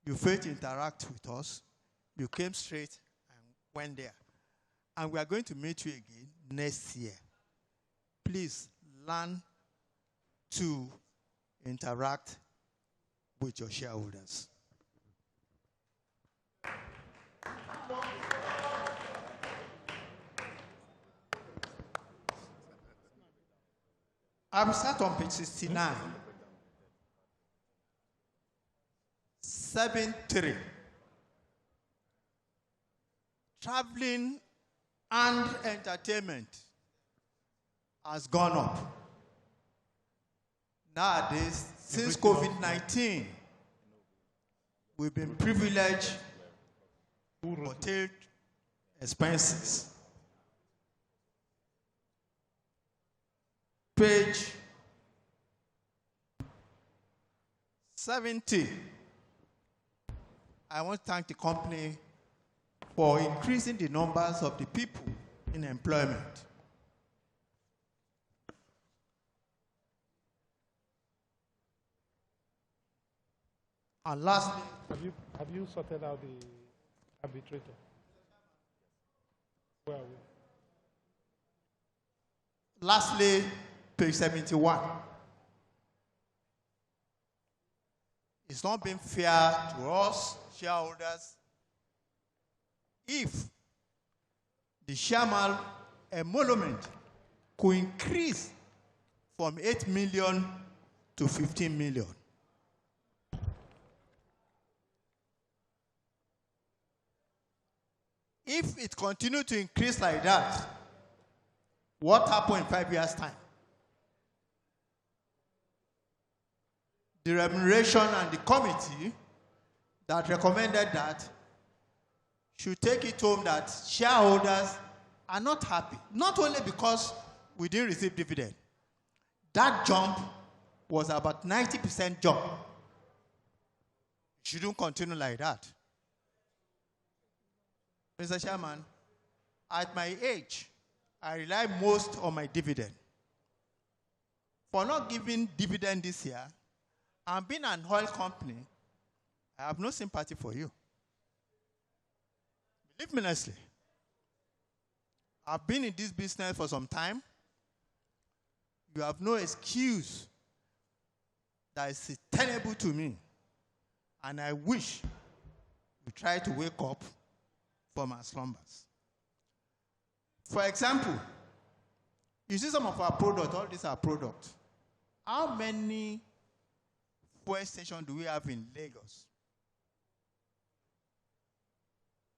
You failed to interact with us. You came straight and went there. And we are going to meet you again next year. Please learn to interact with your shareholders. I will start on page 69. 7.3. Traveling and entertainment has gone up. Nowadays, since COVID-19, we've been privileged hotel expenses. Page 70. I want to thank the company for increasing the numbers of the people in employment. And lastly, have you sorted out the arbitrator? Where are we? Lastly, page 71. It's not been fair to us, shareholders, if the chairman emolument could increase from 8 million to 15 million. If it continues to increase like that, what happened in 5 years' time? The remuneration and the committee that recommended that should take it home that shareholders are not happy. Not only because we didn't receive dividend. That jump was about 90% jump. shouldn't continue like that. Mr. Chairman, at my age, I rely most on my dividend. For not giving dividend this year, and being an oil company, I have no sympathy for you. Believe me honestly. I've been in this business for some time. You have no excuse that is tenable to me. And I wish you try to wake up from our slumbers. For example, you see some of our products, all these are products. How many fuel stations do we have in Lagos?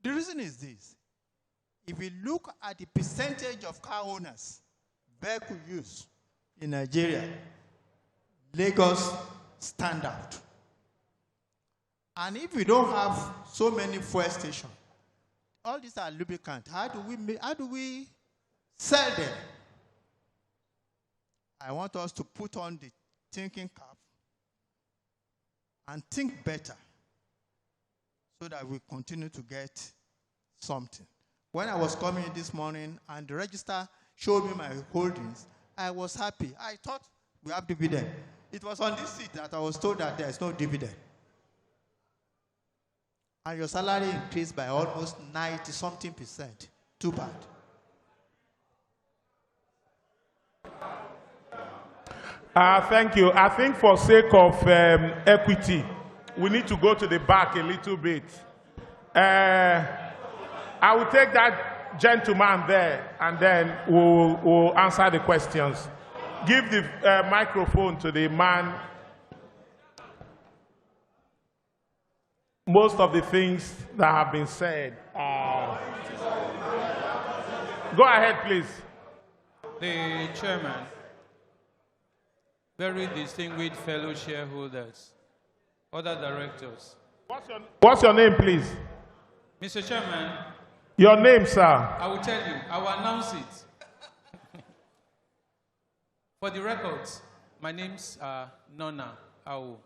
The reason is this. If we look at the percentage of car owners, vehicle use in Nigeria, Lagos stand out. And if we don't have so many fuel stations, all these are lubricant. How do we sell them? I want us to put on the thinking cap and think better so that we continue to get something. When I was coming in this morning and the register showed me my holdings, I was happy. I thought we have dividend. It was on this seat that I was told that there is no dividend. And your salary increased by almost 90-something%. Too bad. Thank you. I think for sake of equity, we need to go to the back a little bit. I will take that gentleman there, and then we'll answer the questions. Give the microphone to the man. Most of the things that have been said. Go ahead, please. The chairman, very distinguished fellow shareholders, other directors. What's your name, please? Mr. Chairman. Your name, sir. I will tell you. I will announce it. For the records, my name's Nona Awu.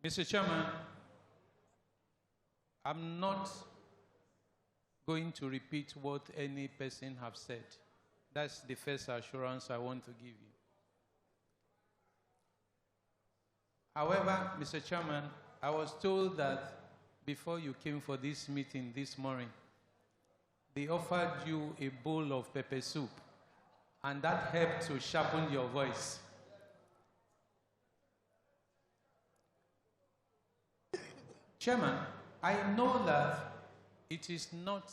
Mr. Chairman, I'm not going to repeat what any person have said. That's the first assurance I want to give you. However, Mr. Chairman, I was told that before you came for this meeting this morning, they offered you a bowl of pepper soup, and that helped to sharpen your voice. Chairman, I know that it is not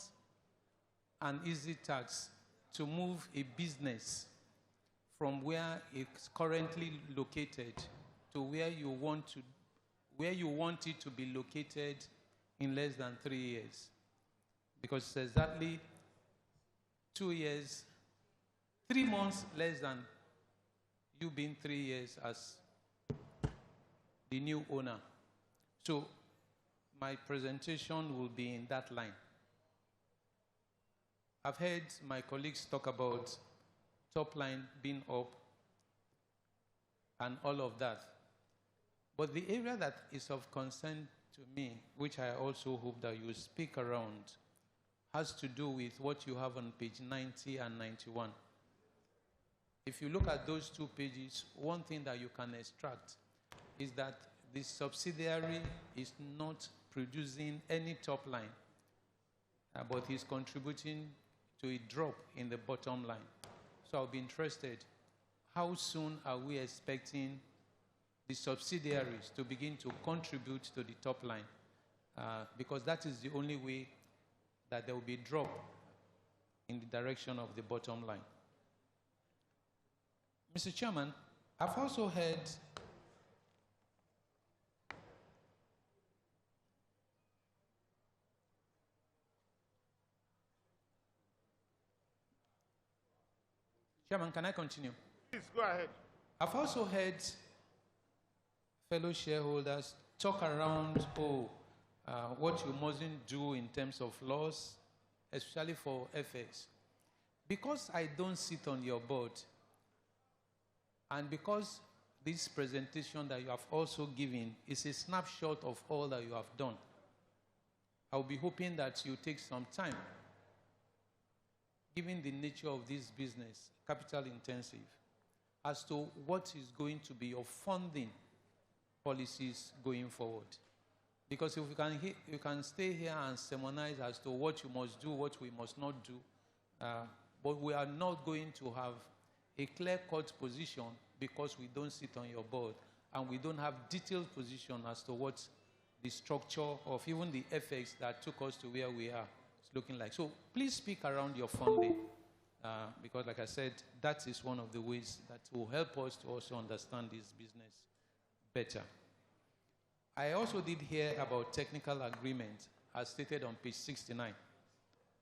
an easy task to move a business from where it's currently located to where you want it to be located in less than 3 years. Because it's exactly 2 years, 3 months less than you being 3 years as the new owner. So my presentation will be in that line. I've heard my colleagues talk about top line being up and all of that. But the area that is of concern to me, which I also hope that you speak around, has to do with what you have on page 90 and 91. If you look at those 2 pages, one thing that you can extract is that the subsidiary is not producing any top line, but is contributing to a drop in the bottom line. So I'll be interested, how soon are we expecting the subsidiaries to begin to contribute to the top line? Because that is the only way that there will be a drop in the direction of the bottom line. Mr. Chairman, I've also heard Chairman, can I continue? Please, go ahead. I've also heard fellow shareholders talk around, what you mustn't do in terms of laws, especially for FX. Because I don't sit on your board, and because this presentation that you have also given is a snapshot of all that you have done. I'll be hoping that you take some time, given the nature of this business, capital intensive, as to what is going to be your funding policies going forward. Because if you can stay here and sermonize as to what you must do, what we must not do, but we are not going to have a clear-cut position because we don't sit on your board and we don't have detailed position as to what the structure of even the effects that took us to where we are is looking like. So please speak around your funding because, like I said, that is one of the ways that will help us to also understand this business better. I also did hear about technical agreement as stated on page 69.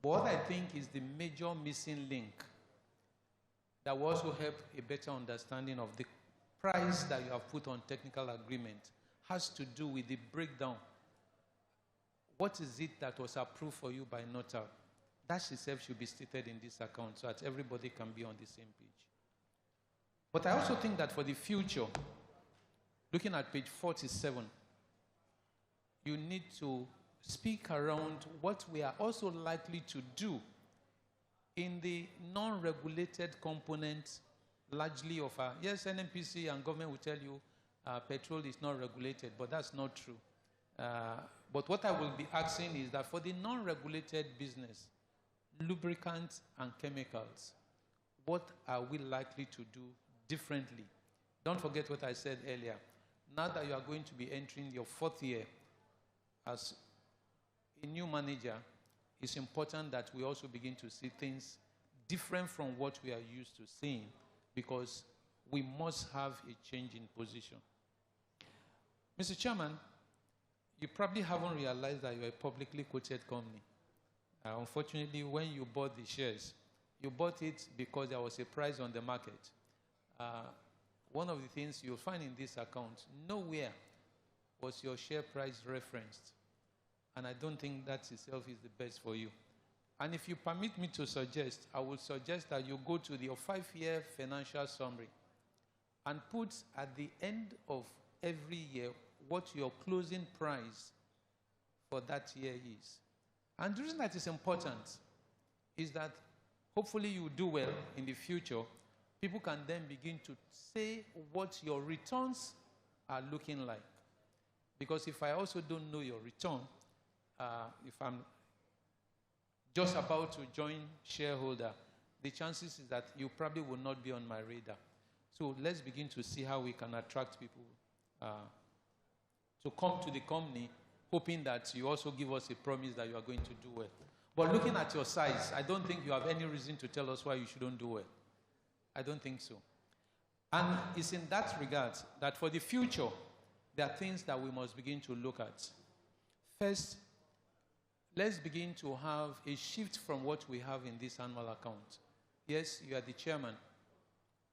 But what I think is the major missing link that will also help a better understanding of the price that you have put on technical agreement has to do with the breakdown. What is it that was approved for you by NOTAB? That itself should be stated in this account so that everybody can be on the same page. But I also think that for the future, looking at page 47, you need to speak around what we are also likely to do in the non-regulated component, largely of our, yes, NNPC and government will tell you petrol is not regulated, but that's not true. But what I will be asking is that for the non-regulated business, lubricants and chemicals, what are we likely to do differently? Don't forget what I said earlier. Now that you are going to be entering your 4th year as a new manager, it's important that we also begin to see things different from what we are used to seeing, because we must have a change in position. Mr. Chairman, you probably haven't realized that you're a publicly quoted company. Unfortunately, when you bought the shares, you bought it because there was a price on the market. One of the things you'll find in this account, nowhere was your share price referenced. And I don't think that itself is the best for you. And if you permit me to suggest, I would suggest that you go to your 5-year financial summary and put at the end of every year what your closing price for that year is. And the reason that is important is that hopefully you do well in the future. People can then begin to say what your returns are looking like. Because if I also don't know your return, if I'm just about to join shareholder, the chances is that you probably will not be on my radar. So let's begin to see how we can attract people to come to the company, hoping that you also give us a promise that you are going to do well. But looking at your size, I don't think you have any reason to tell us why you shouldn't do well. I don't think so. And it's in that regard that for the future, there are things that we must begin to look at. First, let's begin to have a shift from what we have in this annual account. Yes, you are the chairman,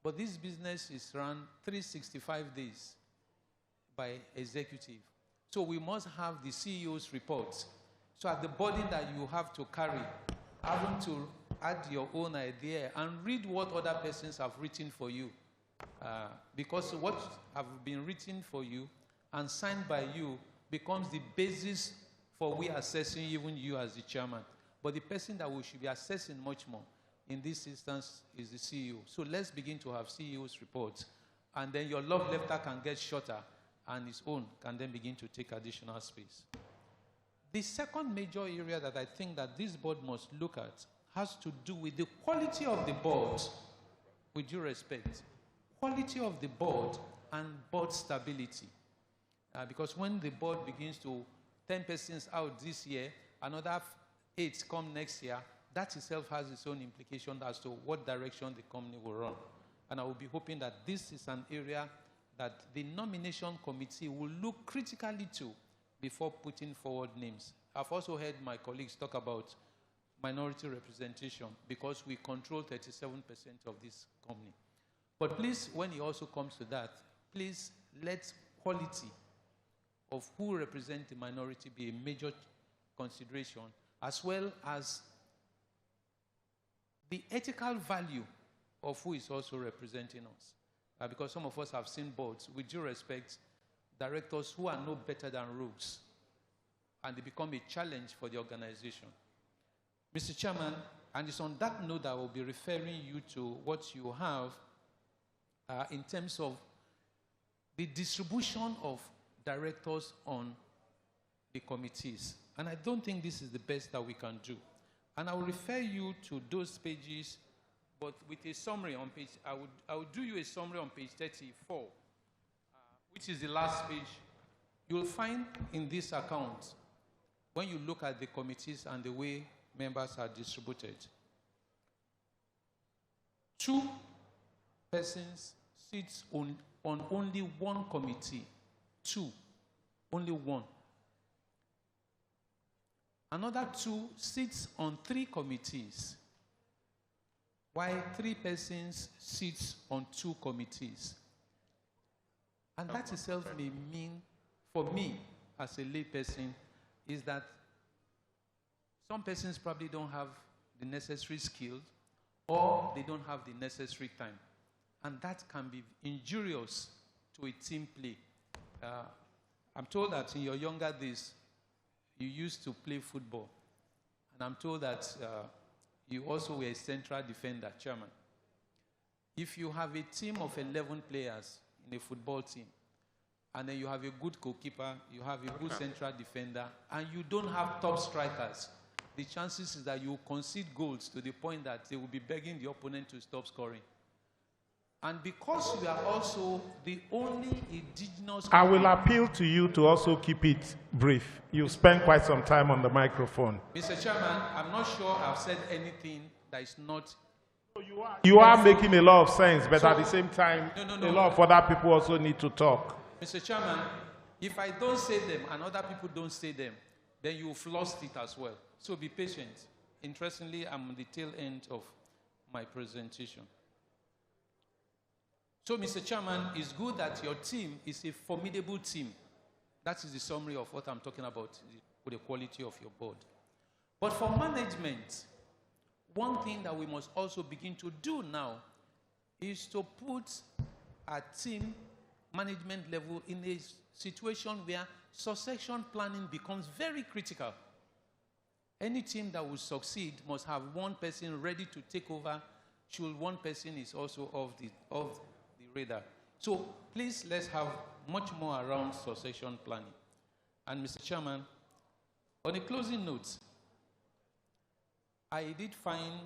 but this business is run 365 days by executive. So we must have the CEO's reports. So at the burden that you have to carry, having to add your own idea and read what other persons have written for you. Because what have been written for you and signed by you becomes the basis for we assessing even you as the chairman. But the person that we should be assessing much more in this instance is the CEO. So let's begin to have CEO's reports. And then your love letter can get shorter and its own can then begin to take additional space. The second major area that I think that this board must look at has to do with the quality of the board, with due respect. Quality of the board and board stability. Because when the board begins to 10 persons out this year, another 8 come next year, that itself has its own implication as to what direction the company will run. And I will be hoping that this is an area that the nomination committee will look critically to before putting forward names. I've also heard my colleagues talk about minority representation because we control 37% of this company. But please, when it also comes to that, please let quality of who represent the minority be a major consideration, as well as the ethical value of who is also representing us. because some of us have seen boards, with due respect, directors who are no better than rogues, and they become a challenge for the organization. Mr. Chairman, and it's on that note that I will be referring you to what you have in terms of the distribution of directors on the committees. And I don't think this is the best that we can do. And I will refer you to those pages, but with a summary on page, I would do you a summary on page 34, which is the last page. You'll find in this account, when you look at the committees and the way members are distributed, 2 persons sit on only 1 committee. 2, only 1. Another 2 sits on 3 committees, while 3 persons sits on 2 committees. And that itself may mean, for me as a lay person, is that some persons probably don't have the necessary skills, or they don't have the necessary time. And that can be injurious to a team play. I'm told that in your younger days, you used to play football. And I'm told that you also were a central defender, Chairman. If you have a team of 11 players in a football team, and then you have a good goalkeeper, you have a good central defender, and you don't have top strikers, the chances is that you will concede goals to the point that they will be begging the opponent to stop scoring. And because you are also the only indigenous... I will appeal to you to also keep it brief. You spent quite some time on the microphone. Mr. Chairman, I'm not sure I've said anything that is not... You are making a lot of sense, but at the same time, a lot of other people also need to talk. Mr. Chairman, if I don't say them and other people don't say them, then you've lost it as well. So be patient. Interestingly, I'm on the tail end of my presentation. So, Mr. Chairman, it's good that your team is a formidable team. That is the summary of what I'm talking about with the quality of your board. But for management, one thing that we must also begin to do now is to put our team management level in a situation where succession planning becomes very critical. Any team that will succeed must have one person ready to take over should one person is also off the radar. So please, let's have much more around succession planning. And Mr. Chairman, on a closing note, I did find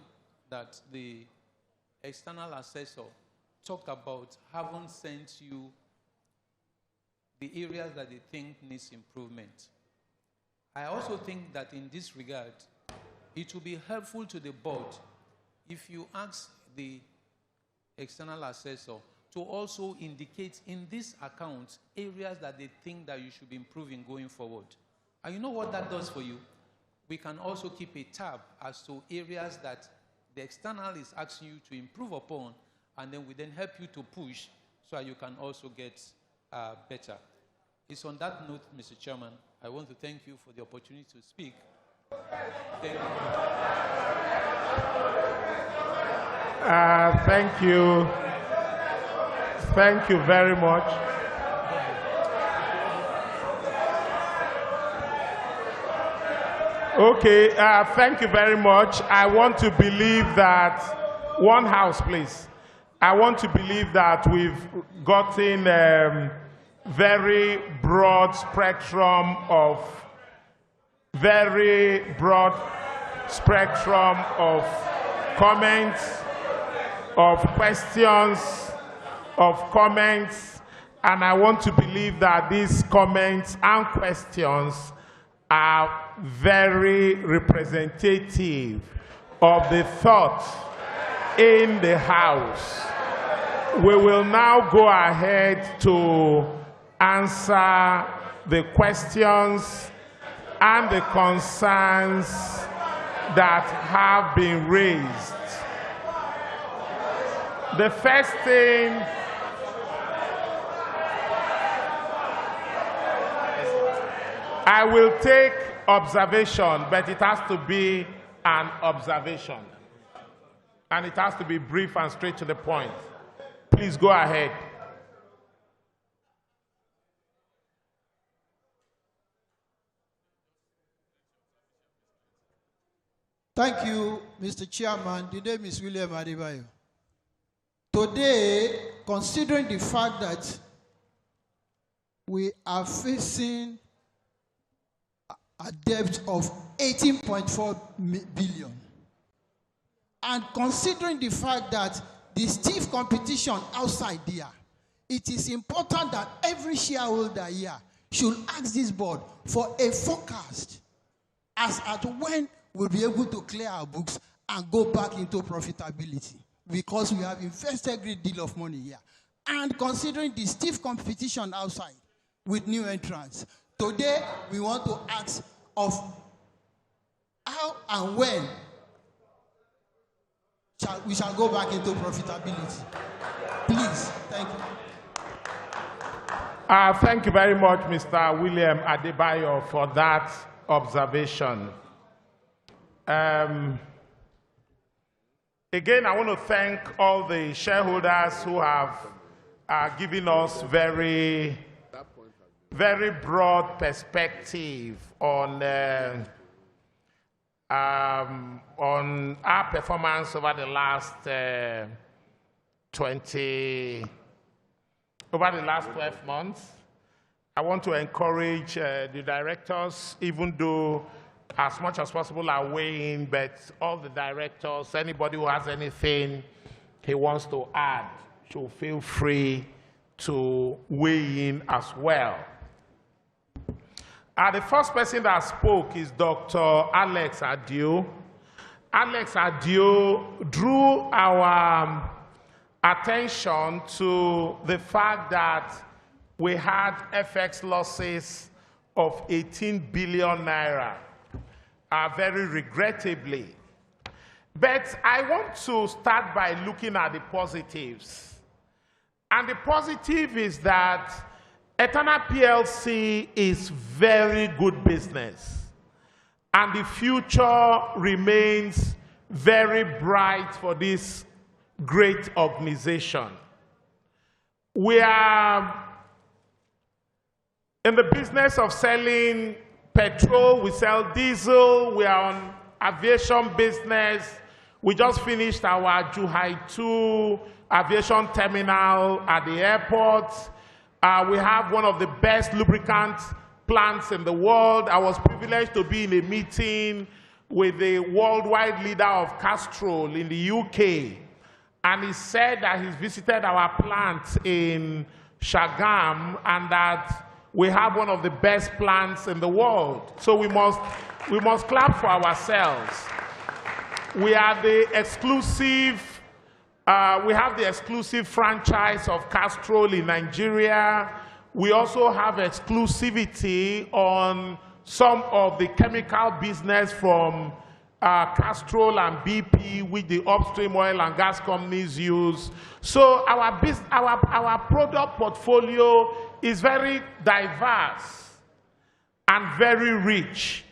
that the external assessor talked about having sent you the areas that they think needs improvement. I also think that in this regard, it will be helpful to the board if you ask the external assessor to also indicate in this account areas that they think that you should be improving going forward. And you know what that does for you? We can also keep a tab as to areas that the external is asking you to improve upon, and then we then help you to push so that you can also get better. It's on that note, Mr. Chairman, I want to thank you for the opportunity to speak. Thank you. Thank you. Thank you very much. Okay, thank you very much. I want to believe that, one house please. I want to believe that we've gotten very broad spectrum of comments, of questions, of comments, and I want to believe that these comments and questions are very representative of the thought in the House. We will now go ahead to answer the questions and the concerns that have been raised. The first thing I will take observation, but it has to be an observation. And it has to be brief and straight to the point. Please go ahead. Thank you, Mr. Chairman. The name is William Adebayo. Today, considering the fact that we are facing a debt of 18.4 billion, and considering the fact that the stiff competition outside there, it is important that every shareholder here should ask this board for a forecast as at when we'll be able to clear our books and go back into profitability, because we have invested a great deal of money here. And considering the stiff competition outside with new entrants, today we want to ask of how and when we shall go back into profitability. Please, thank you. Thank you very much, Mr. William Adebayo, for that observation. Again, I want to thank all the shareholders who have given us very broad perspective on our performance over the last 12 months. I want to encourage the directors, even though as much as possible are weighing, but all the directors, anybody who has anything he wants to add, should feel free to weigh in as well. The first person that spoke is Dr. Alex Adio. Alex Adio drew our attention to the fact that we had FX losses of 18 billion naira, very regrettably. But I want to start by looking at the positives. And the positive is that Eterna Plc is very good business, and the future remains very bright for this great organization. We are in the business of selling petrol, we sell diesel, we are on aviation business. We just finished our Juhai 2 aviation terminal at the airport. We have one of the best lubricant plants in the world. I was privileged to be in a meeting with the worldwide leader of Castrol in the UK. And he said that he's visited our plant in Shagam and that we have one of the best plants in the world. So we must clap for ourselves. We are the exclusive we have the exclusive franchise of Castrol in Nigeria. We also have exclusivity on some of the chemical business from Castrol and BP, which the upstream oil and gas companies use. So our product portfolio is very diverse and very rich.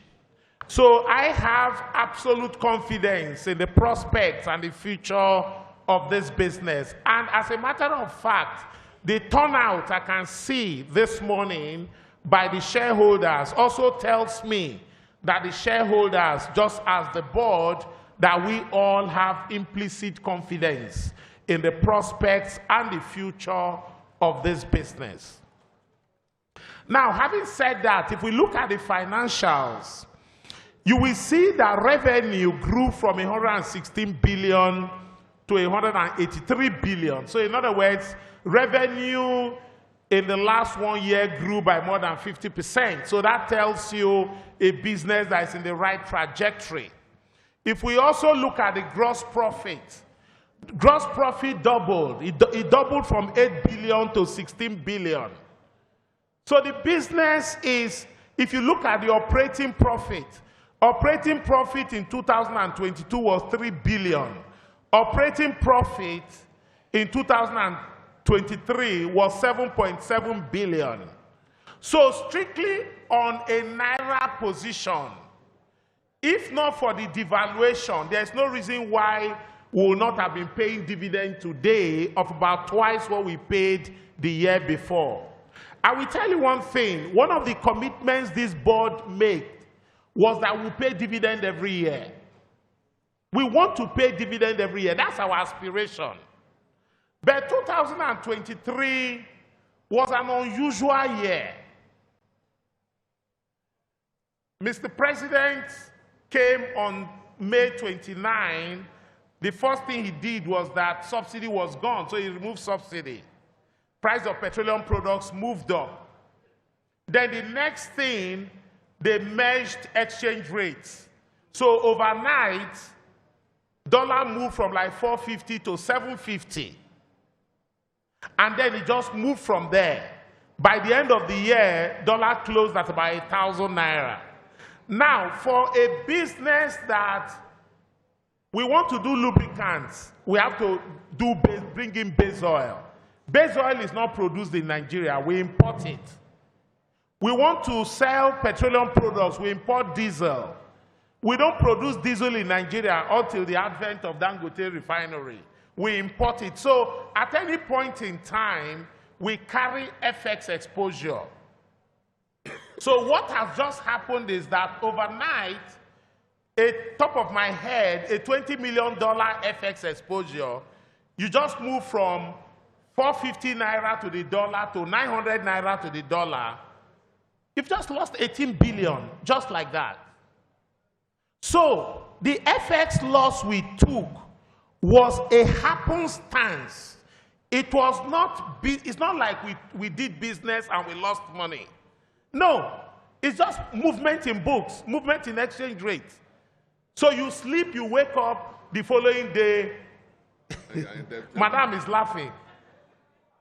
So I have absolute confidence in the prospects and the future of this business. And as a matter of fact, the turnout I can see this morning by the shareholders also tells me that the shareholders, just as the board, that we all have implicit confidence in the prospects and the future of this business. Now, having said that, if we look at the financials, you will see that revenue grew from 116 billion to 183 billion. So in other words, revenue in the last 1 year grew by more than 50%. So that tells you a business that is in the right trajectory. If we also look at the gross profit doubled. It doubled from 8 billion to 16 billion. So the business is, if you look at the operating profit in 2022 was 3 billion. Operating profit in 2023 was 7.7 billion. So strictly on a naira position, if not for the devaluation, there's no reason why we will not have been paying dividend today of about twice what we paid the year before. I will tell you one thing. One of the commitments this board made was that we pay dividend every year. We want to pay dividend every year. That's our aspiration. But 2023 was an unusual year. Mr. President came on May 29. The first thing he did was that subsidy was gone, so he removed subsidy. Price of petroleum products moved up. Then the next thing, they merged exchange rates. So overnight, dollar moved from like 450 to 750. And then it just moved from there. By the end of the year, dollar closed at about 1,000 naira. Now, for a business that we want to do lubricants, we have to bring in base oil. Base oil is not produced in Nigeria, we import it. We want to sell petroleum products, we import diesel. We don't produce diesel in Nigeria until the advent of Dangote refinery. We import it. So at any point in time, we carry FX exposure. So what has just happened is that overnight, top of my head, a $20 million FX exposure, you just move from 450 naira to the dollar to 900 naira to the dollar. You've just lost 18 billion, just like that. So the FX loss we took was a happenstance. It was not, it's not like we did business and we lost money. No, it's just movement in books, movement in exchange rates. So you sleep, you wake up the following day. Madam is laughing.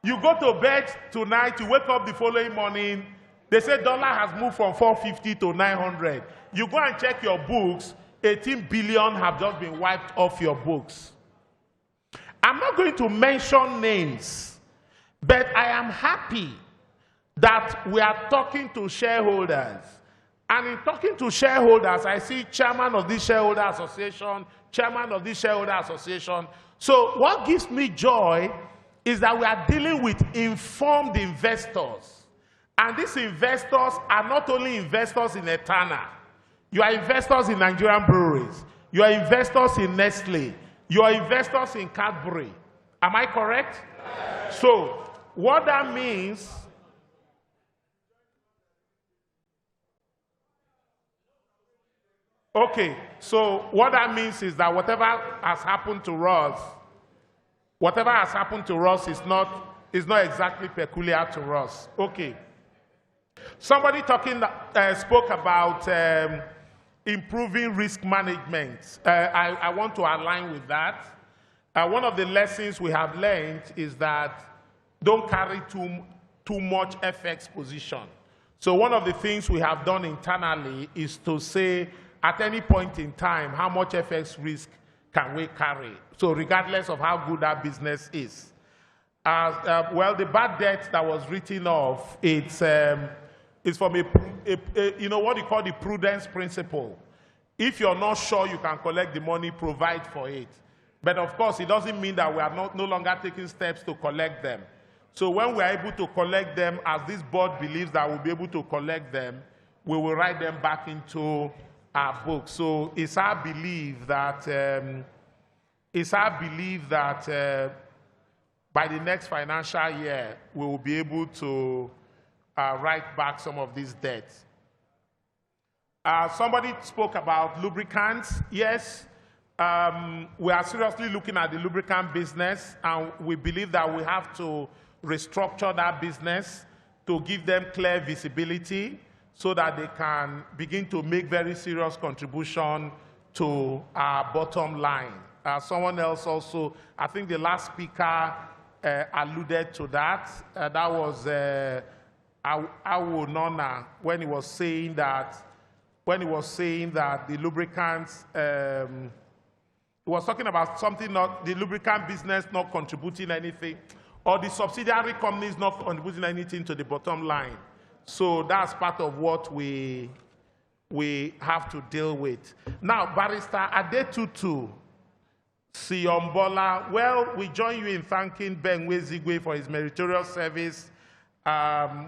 You go to bed tonight, you wake up the following morning, they say dollar has moved from 450 to 900. You go and check your books, 18 billion have just been wiped off your books. I'm not going to mention names, but I am happy that we are talking to shareholders. And in talking to shareholders, I see chairman of this shareholder association, chairman of this shareholder association. So what gives me joy is that we are dealing with informed investors. And these investors are not only investors in Eterna. You are investors in Nigerian breweries. You are investors in Nestle. You are investors in Cadbury. Am I correct? So what that means, okay, so what that means is that whatever has happened to us is not exactly peculiar to us. Okay. Somebody spoke about improving risk management. I want to align with that. One of the lessons we have learned is that don't carry too much FX position. So one of the things we have done internally is to say, at any point in time, how much FX risk can we carry? So regardless of how good our business is. Well, the bad debt that was written off, it's from you know what you call the prudence principle. If you're not sure you can collect the money, provide for it. But of course, it doesn't mean that we are no longer taking steps to collect them. So when we are able to collect them, as this board believes that we'll be able to collect them, we will write them back into our book. So it's our belief that by the next financial year, we will be able to write back some of these debts. Somebody spoke about lubricants. Yes, we are seriously looking at the lubricant business, and we believe that we have to restructure that business to give them clear visibility so that they can begin to make very serious contribution to our bottom line. Someone else also, I think the last speaker alluded to that. That was Awo Nona when he was saying that the lubricants, he was talking about something, not the lubricant business not contributing anything, or the subsidiary companies not contributing anything to the bottom line. So that's part of what we have to deal with. Now, Barrister Adetutu Siombola. Well, we join you in thanking Ben Wezigwe for his meritorious service.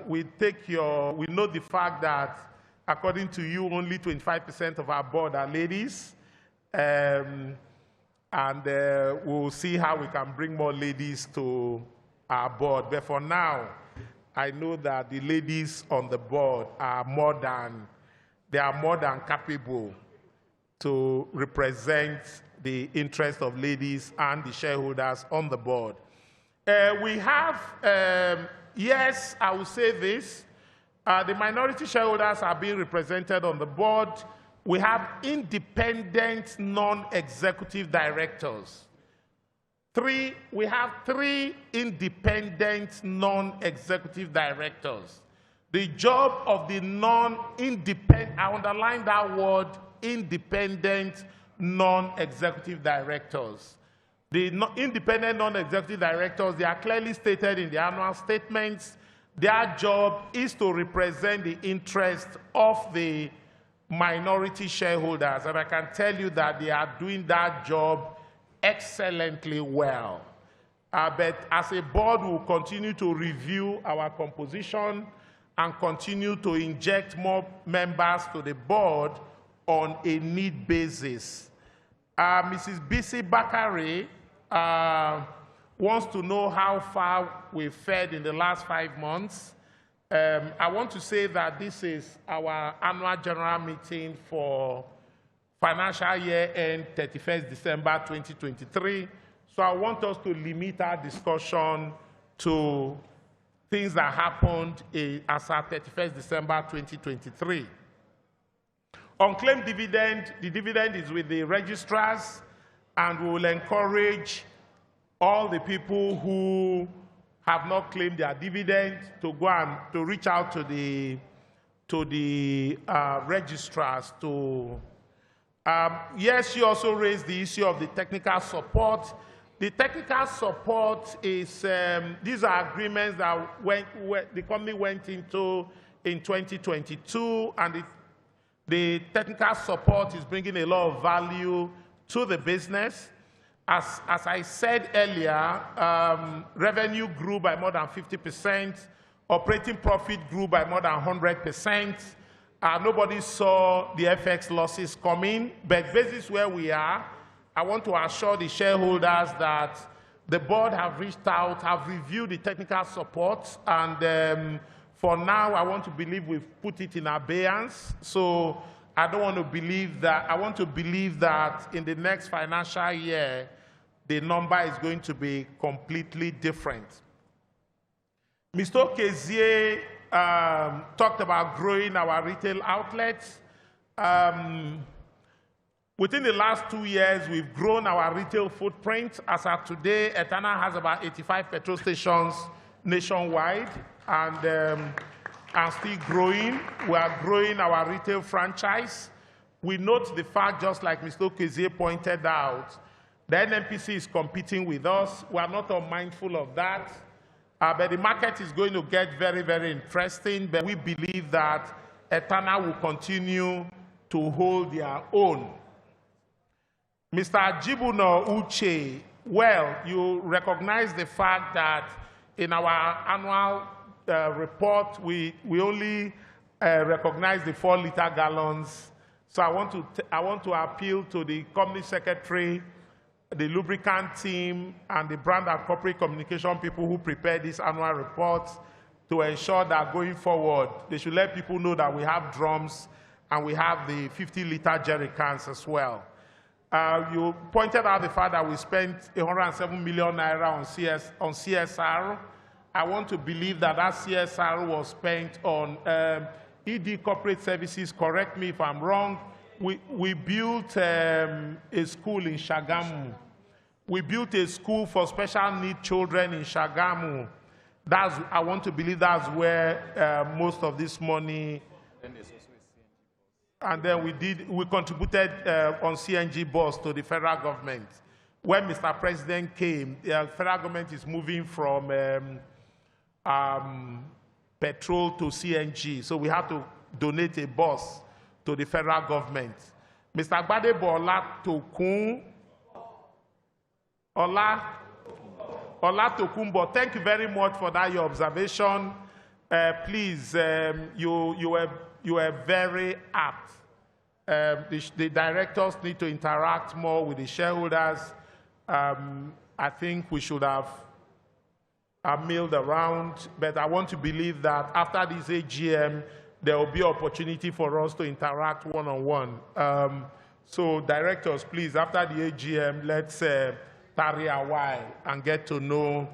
We note the fact that, according to you, only 25% of our board are ladies. We'll see how we can bring more ladies to our board. But for now, I know that the ladies on the board are more than capable to represent the interest of ladies and the shareholders on the board. We have, yes, I will say this, the minority shareholders are being represented on the board. We have independent non-executive directors. We have 3 independent non-executive directors. The job of the non-independent, I underline that word, independent non-executive directors. The independent non-executive directors, they are clearly stated in the annual statements. Their job is to represent the interest of the minority shareholders, and I can tell you that they are doing that job excellently well. But as a board, we'll continue to review our composition and continue to inject more members to the board on a need basis. Mrs. Bisi Bakare wants to know how far we've fared in the last 5 months. I want to say that this is our annual general meeting for financial year end 31st December 2023. So I want us to limit our discussion to things that happened as at 31st December 2023. Unclaimed dividend, the dividend is with the registrars, and we will encourage all the people who have not claimed their dividend to go and to reach out to the registrars to. Yes, you also raised the issue of the technical support. The technical support is, these are agreements that the company went into in 2022, and the technical support is bringing a lot of value to the business. As I said earlier, revenue grew by more than 50%, operating profit grew by more than 100%. Nobody saw the FX losses coming, but basis where we are, I want to assure the shareholders that the board have reached out, have reviewed the technical support, and for now, I want to believe we've put it in abeyance. So I don't want to believe that. I want to believe that in the next financial year, the number is going to be completely different. Mr. Okezie talked about growing our retail outlets. Within the last 2 years, we've grown our retail footprint. As of today, Eterna has about 85 petrol stations nationwide, and still growing. We are growing our retail franchise. We note the fact, just like Mr. Okezie pointed out, the NNPC is competing with us. We are not unmindful of that. But the market is going to get very, very interesting. But we believe that Eterna will continue to hold their own. Mr. Jibuno Uche, well, you recognize the fact that in our annual report, we only recognize the 4-liter gallons. So I want to appeal to the company secretary, the lubricant team, and the brand and corporate communication people who prepare these annual reports to ensure that going forward, they should let people know that we have drums and we have the 50-liter jerry cans as well. You pointed out the fact that we spent 107 million naira on CSR. I want to believe that that CSR was spent on ED corporate services. Correct me if I'm wrong. We built a school in Shagamu. We built a school for special needs children in Shagamu. I want to believe that's where most of this money. And then we contributed on CNG bus to the federal government. When Mr. President came, the federal government is moving from petrol to CNG. So we have to donate a bus to the federal government. Mr. Gbadebo Olatokun Ola Tokumbo, thank you very much for that, your observation. Please, you were very apt. The directors need to interact more with the shareholders. I think we should have milled around, but I want to believe that after this AGM, there will be opportunity for us to interact one-on-one. So directors, please, after the AGM, let's tarry a while and get to know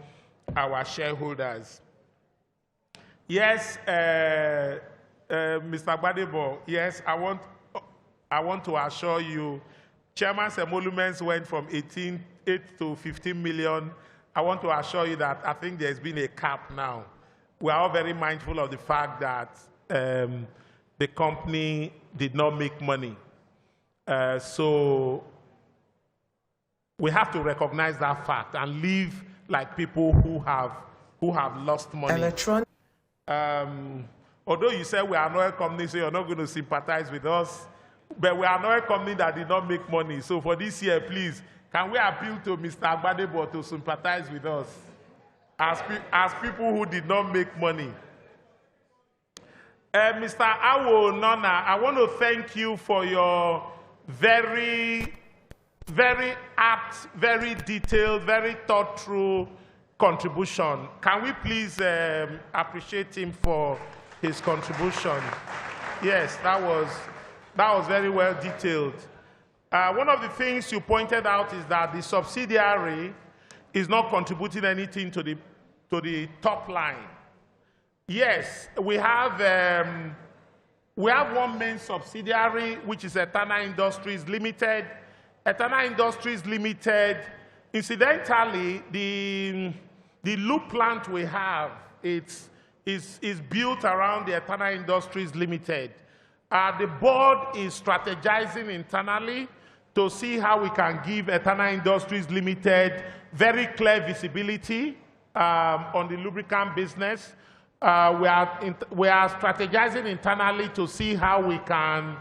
our shareholders. Yes, Mr. Gbadebo, yes, I want to assure you, Chairman's emoluments went from 8 to 15 million. I want to assure you that I think there's been a cap now. We are all very mindful of the fact that the company did not make money. So we have to recognize that fact and live like people who have lost money. Although you said we are not a company, so you're not going to sympathize with us, but we are not a company that did not make money. So for this year, please, can we appeal to Mr. Gbadebo to sympathize with us as people who did not make money? Mr. Awo Nona, I want to thank you for your very, very apt, very detailed, very thought-through contribution. Can we please appreciate him for his contribution? Yes, that was very well detailed. One of the things you pointed out is that the subsidiary is not contributing anything to the top line. Yes, we have one main subsidiary, which is Eterna Industries Limited. Eterna Industries Limited, incidentally, the loop plant we have is built around the Eterna Industries Limited. The board is strategizing internally to see how we can give Eterna Industries Limited very clear visibility on the lubricant business. We are strategizing internally to see how we can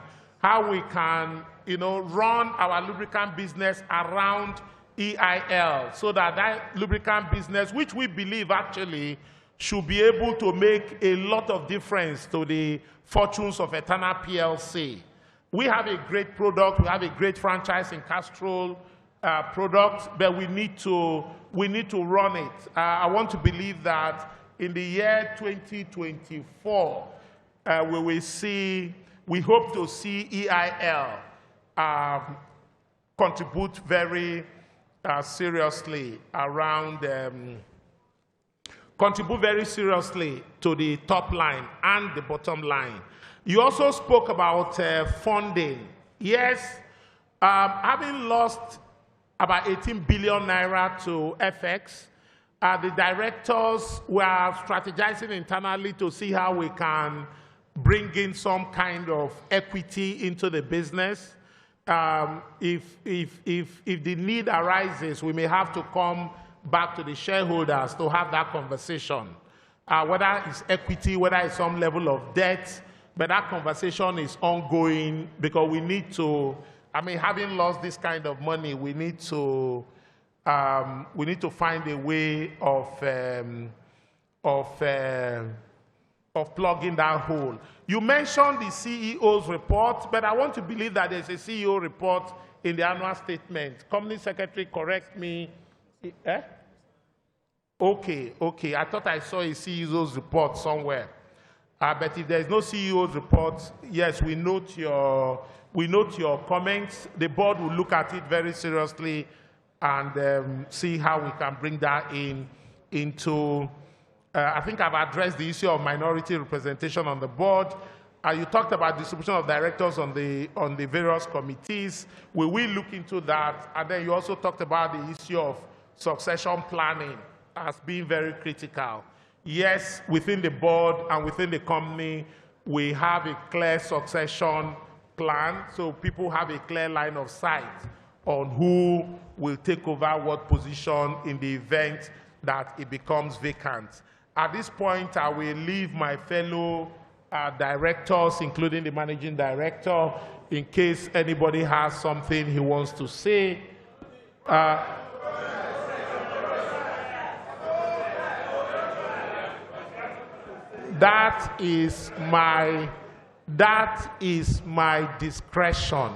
run our lubricant business around EIL, so that lubricant business, which we believe actually should be able to make a lot of difference to the fortunes of Eterna Plc. We have a great product, we have a great franchise in Castrol products, but we need to run it. I want to believe that in the year 2024, we hope to see EIL contribute very seriously to the top line and the bottom line. You also spoke about funding. Yes, having lost about 18 billion naira to FX, the directors were strategizing internally to see how we can bring in some kind of equity into the business. If the need arises, we may have to come back to the shareholders to have that conversation. Whether it's equity, whether it's some level of debt, but that conversation is ongoing because we need to, having lost this kind of money, we need to find a way of plugging that hole. You mentioned the CEO's report, but I want to believe that there's a CEO report in the annual statement. Company Secretary, correct me. Eh? Okay. I thought I saw a CEO's report somewhere. But if there's no CEO's report, yes, we note your comments. The board will look at it very seriously and see how we can bring that into. I think I've addressed the issue of minority representation on the board. You talked about distribution of directors on the various committees. We will look into that. And then you also talked about the issue of succession planning as being very critical. Yes, within the board and within the company, we have a clear succession plan, so people have a clear line of sight on who will take over what position in the event that it becomes vacant. At this point, I will leave my fellow directors, including the managing director, in case anybody has something he wants to say. That is my discretion.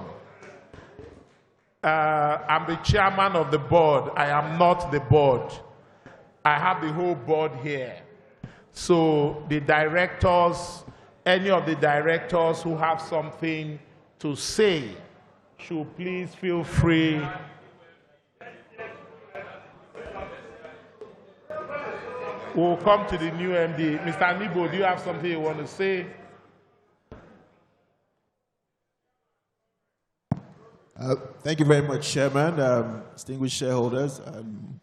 I'm the chairman of the board. I am not the board. I have the whole board here. So the directors, any of the directors who have something to say, should please feel free. We'll come to the new MD. Mr. Nibo, do you have something you want to say? Thank you very much, Chairman, distinguished shareholders,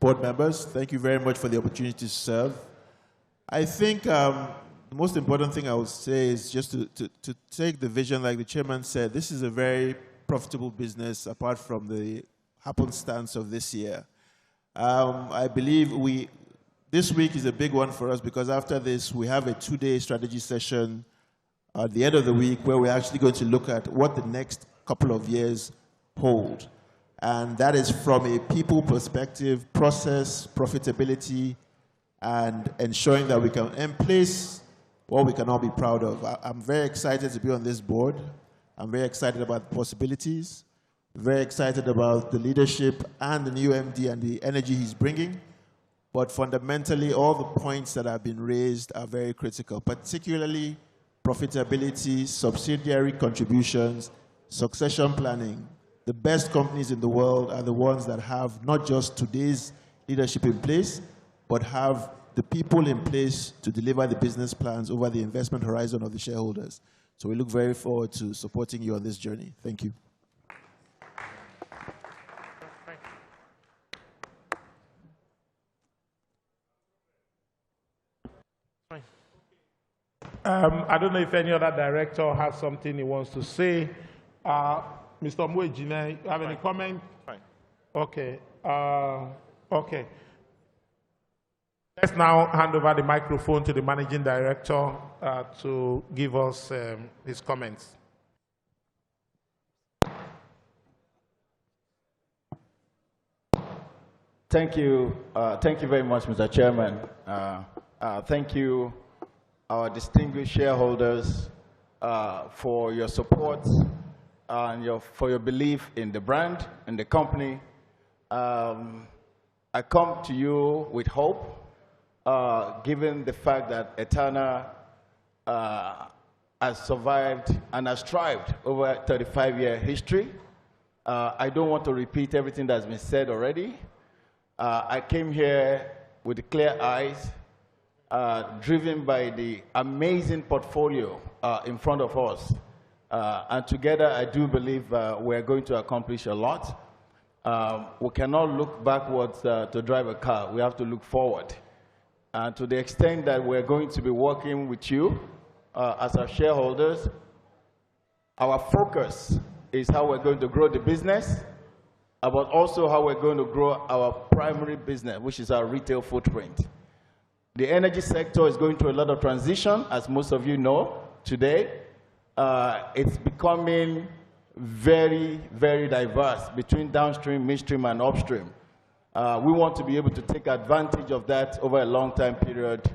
board members. Thank you very much for the opportunity to serve. I think the most important thing I would say is just to take the vision, like the chairman said. This is a very profitable business apart from the happenstance of this year. I believe this week is a big one for us because after this, we have a 2-day strategy session at the end of the week where we're actually going to look at what the next couple of years hold. And that is from a people perspective, process, profitability, and ensuring that we can in place what we can all be proud of. I'm very excited to be on this board. I'm very excited about the possibilities, very excited about the leadership and the new MD and the energy he's bringing. But fundamentally, all the points that have been raised are very critical, particularly profitability, subsidiary contributions, succession planning. The best companies in the world are the ones that have not just today's leadership in place, but have the people in place to deliver the business plans over the investment horizon of the shareholders. So we look very forward to supporting you on this journey. Thank you. I don't know if any other director has something he wants to say. Mr. Mwejine, you have any comment? Fine. Okay. Okay. Let's now hand over the microphone to the managing director to give us his comments. Thank you. Thank you very much, Mr. Chairman. Thank you, our distinguished shareholders, for your support and for your belief in the brand and the company. I come to you with hope, given the fact that Eterna has survived and has thrived over a 35-year history. I don't want to repeat everything that's been said already. I came here with clear eyes, driven by the amazing portfolio in front of us. And together, I do believe we're going to accomplish a lot. We cannot look backwards to drive a car. We have to look forward. And to the extent that we're going to be working with you as our shareholders, our focus is how we're going to grow the business, but also how we're going to grow our primary business, which is our retail footprint. The energy sector is going through a lot of transition, as most of you know today. It's becoming very, very diverse between downstream, midstream, and upstream. We want to be able to take advantage of that over a long time period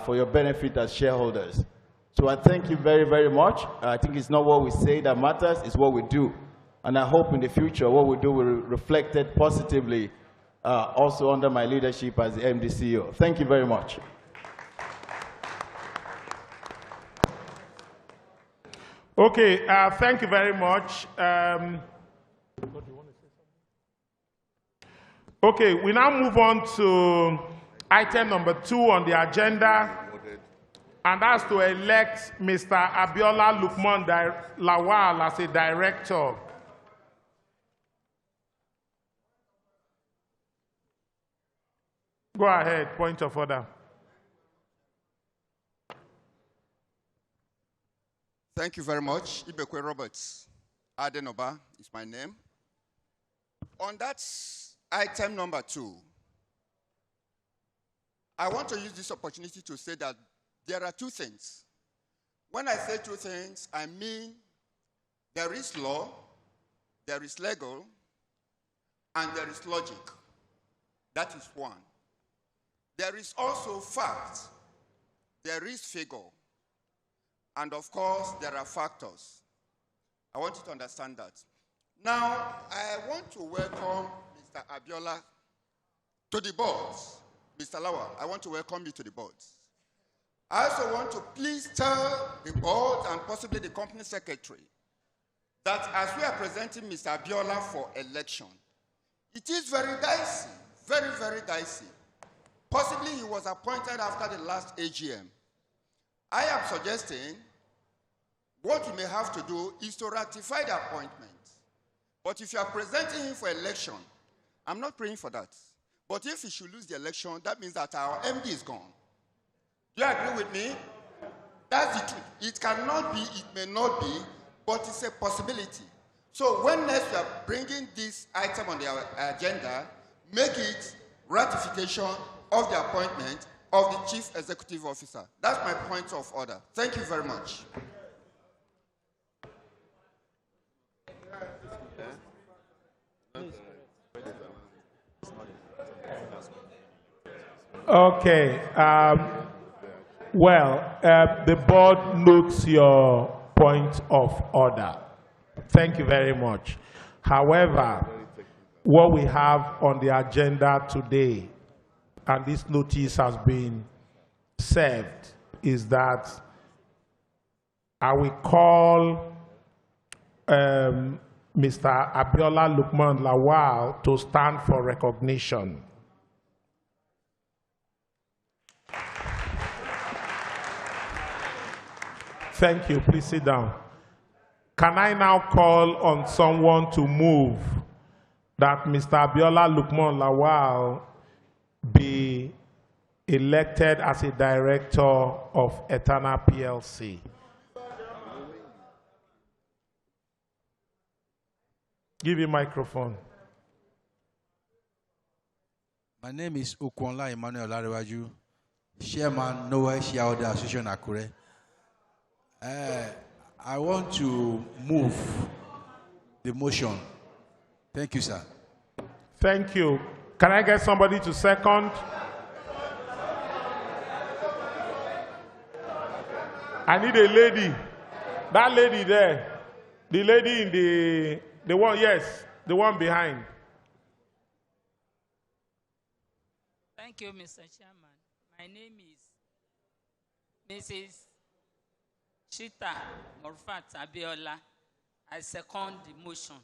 for your benefit as shareholders. So I thank you very, very much. I think it's not what we say that matters, it's what we do. And I hope in the future what we do will be reflected positively also under my leadership as the MD CEO. Thank you very much. Okay, thank you very much. Okay, we now move on to item number 2 on the agenda, and that's to elect Mr. Abiola Lukman Lawal as a director. Go ahead, point of order. Thank you very much. Ibekwe Roberts Adenoba is my name. On that item number 2, I want to use this opportunity to say that there are 2 things. When I say 2 things, I mean there is law, there is legal, and there is logic. That is 1. There is also fact, there is figure. And of course, there are factors. I want you to understand that. Now, I want to welcome Mr. Abiola to the board. Mr. Lawal, I want to welcome you to the board. I also want to please tell the board and possibly the company secretary that as we are presenting Mr. Abiola for election, it is very dicey, very, very dicey. Possibly he was appointed after the last AGM. I am suggesting what you may have to do is to ratify the appointment. But if you are presenting him for election, I'm not praying for that. But if he should lose the election, that means that our MD is gone. Do you agree with me? That's the truth. It cannot be, it may not be, but it's a possibility. So when next we are bringing this item on the agenda, make it ratification of the appointment of the Chief Executive Officer. That's my point of order. Thank you very much. Okay. The board notes your point of order. Thank you very much. However, what we have on the agenda today, and this notice has been served, is that I will call Mr. Abiola Lukman Lawal to stand for recognition. Thank you. Please sit down. Can I now call on someone to move that Mr. Abiola Lukman Lawal be elected as a director of Eterna Plc? Give him microphone. My name is Okwonla Emmanuel Larewaju, Chairman Noah Shareholder Association Akure. I want to move the motion. Thank you, sir. Thank you. Can I get somebody to second? I need a lady. That lady there. The lady in the one, yes, the one behind. Thank you, Mr. Chairman. My name is Mrs. Chita Morfat Abiola. I second the motion.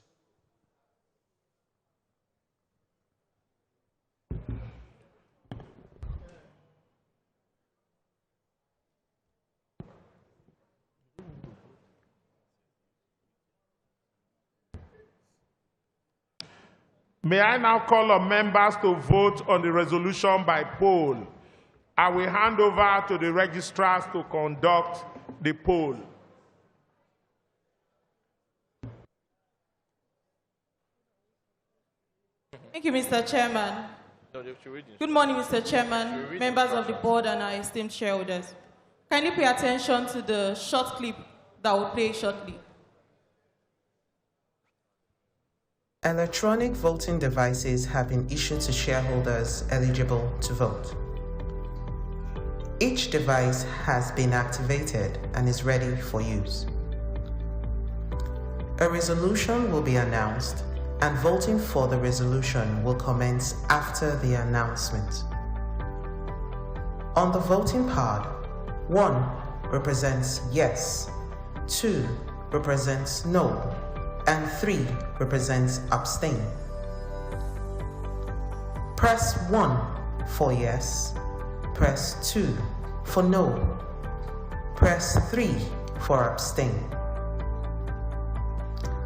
May I now call on members to vote on the resolution by poll? I will hand over to the registrars to conduct the poll. Thank you, Mr. Chairman. Good morning, Mr. Chairman, members of the board, and our esteemed shareholders. Kindly pay attention to the short clip that will play shortly. Electronic voting devices have been issued to shareholders eligible to vote. Each device has been activated and is ready for use. A resolution will be announced, and voting for the resolution will commence after the announcement. On the voting card, 1 represents yes, 2 represents no, and 3 represents abstain. Press 1 for yes, press 2 for no, press 3 for abstain.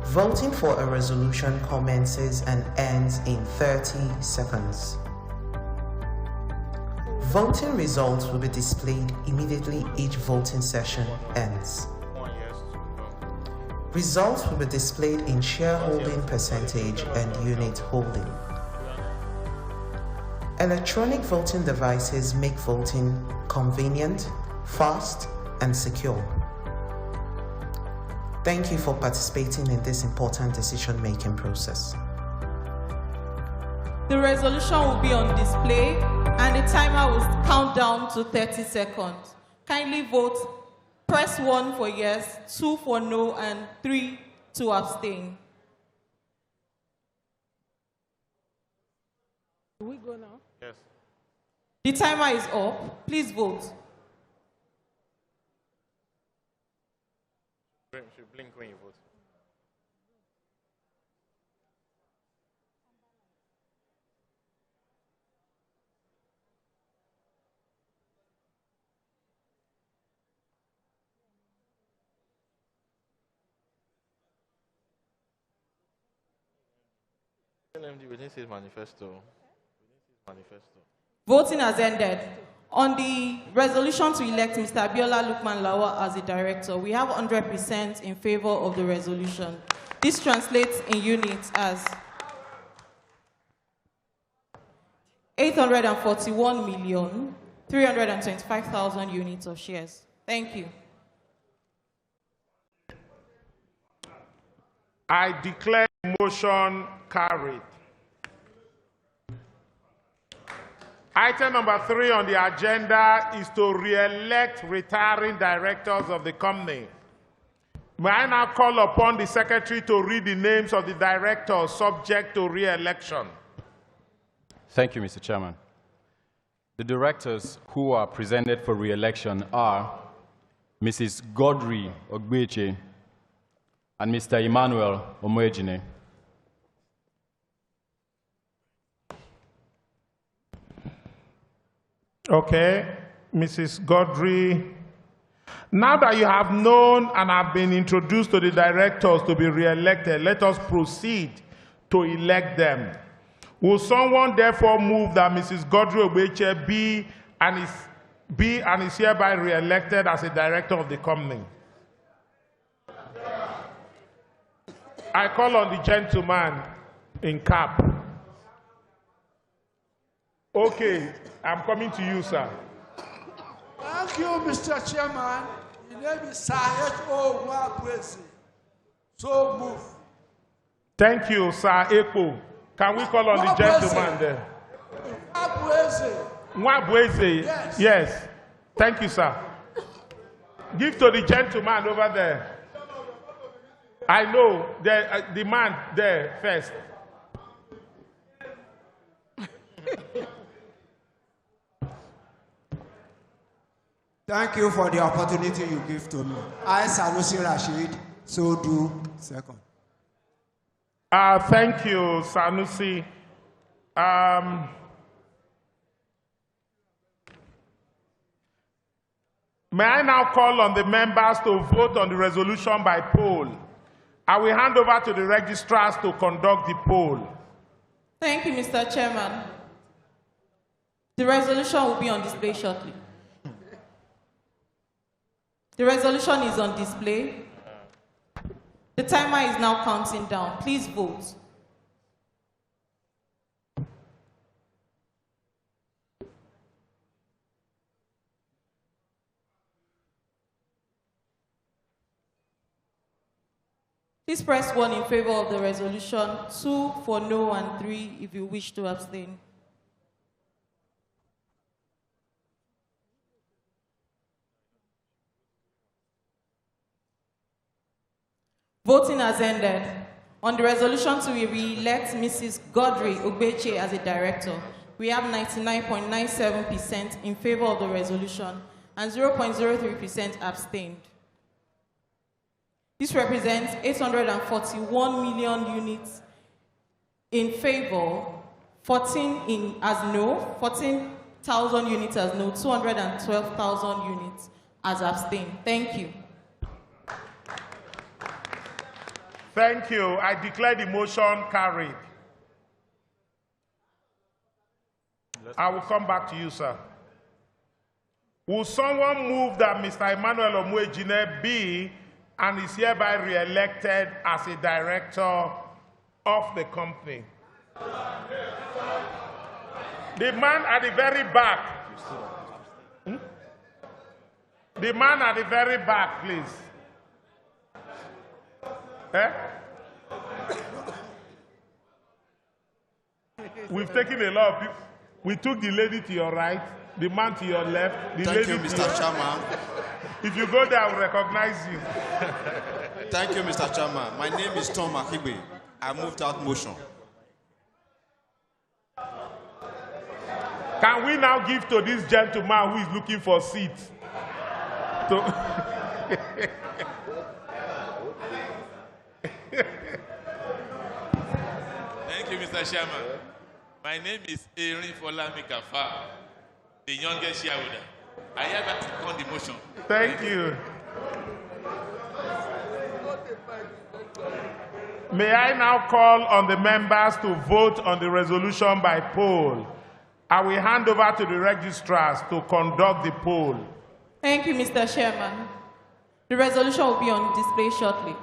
Voting for a resolution commences and ends in 30 seconds. Voting results will be displayed immediately each voting session ends. Results will be displayed in shareholding percentage and unit holding. Electronic voting devices make voting convenient, fast, and secure. Thank you for participating in this important decision-making process. The resolution will be on display, and the timer will count down to 30 seconds. Kindly vote. Press 1 for yes, 2 for no, and 3 to abstain. Do we go now? Yes. The timer is up. Please vote. Should blink when you vote. LMD, we didn't see his manifesto. Voting has ended. On the resolution to elect Mr. Abiola Lukman Lawal as a director, we have 100% in favor of the resolution. This translates in units as 841,325,000 units of shares. Thank you. I declare the motion carried. Item number 3 on the agenda is to re-elect retiring directors of the company. May I now call upon the secretary to read the names of the directors subject to re-election. Thank you, Mr. Chairman. The directors who are presented for re-election are Mrs. Godri Ogbeche and Mr. Emmanuel Omoejine. Okay, Mrs. Godri. Now that you have known and have been introduced to the directors to be re-elected, let us proceed to elect them. Will someone therefore move that Mrs. Godri Ogbeche be and is hereby re-elected as a director of the company? I call on the gentleman in cap. Okay, I'm coming to you, sir. Thank you, Mr. Chairman. The name is Sahet O. Nwabweze. So move. Thank you, Sir Ekpo. Can we call on the gentleman there? Nwabweze. Nwabweze. Yes. Yes. Thank you, sir. Give to the gentleman over there. I know the man there first. Thank you for the opportunity you give to me. I, Sanusi Rashid, so do second. Thank you, Sanusi. May I now call on the members to vote on the resolution by poll? I will hand over to the registrars to conduct the poll. Thank you, Mr. Chairman. The resolution will be on display shortly. The resolution is on display. The timer is now counting down. Please vote. Please press 1 in favor of the resolution, 2 for no, and 3 if you wish to abstain. Voting has ended. On the resolution to re-elect Mrs. Godri Ogbeche as a director, we have 99.97% in favor of the resolution and 0.03% abstained. This represents 841 million units in favor, 14,000 units as no, 212,000 units as abstained. Thank you. Thank you. I declare the motion carried. I will come back to you, sir. Will someone move that Mr. Emmanuel Omoejine be and is hereby re-elected as a director of the company? The man at the very back. The man at the very back, please. Eh? We've taken a lot of people. We took the lady to your right. The man to your left. The Thank lady you, to Mr. your- Chairman. If you go there, I will recognize you. Thank you, Mr. Chairman. My name is Tom Akibe. I moved out motion. Can we now give to this gentleman who is looking for seats? Thank you, Mr. Chairman. My name is Erin Folami Kafa, the youngest shareholder. I hereby second the motion. Thank you. May I now call on the members to vote on the resolution by poll. I will hand over to the registrars to conduct the poll. Thank you, Mr. Chairman. The resolution will be on display shortly.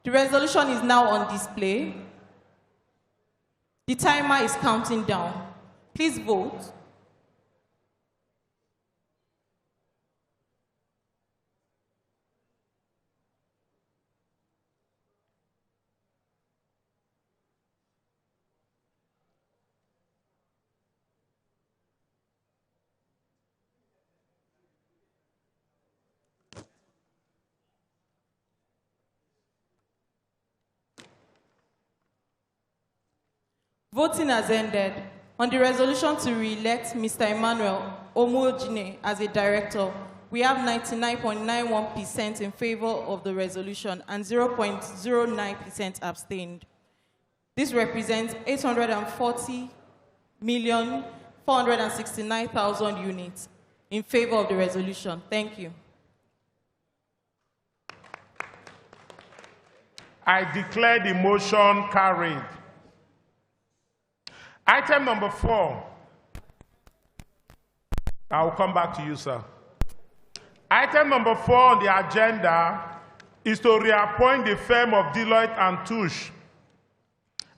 The resolution is now on display. The timer is counting down. Please vote. Voting has ended. On the resolution to re-elect Mr. Emmanuel Omojine as a director, we have 99.91% in favor of the resolution and 0.09% abstained. This represents 840,469,000 units in favor of the resolution. Thank you. I declare the motion carried. Item number 4. I will come back to you, sir. Item number 4 on the agenda is to reappoint the firm of Deloitte and Touche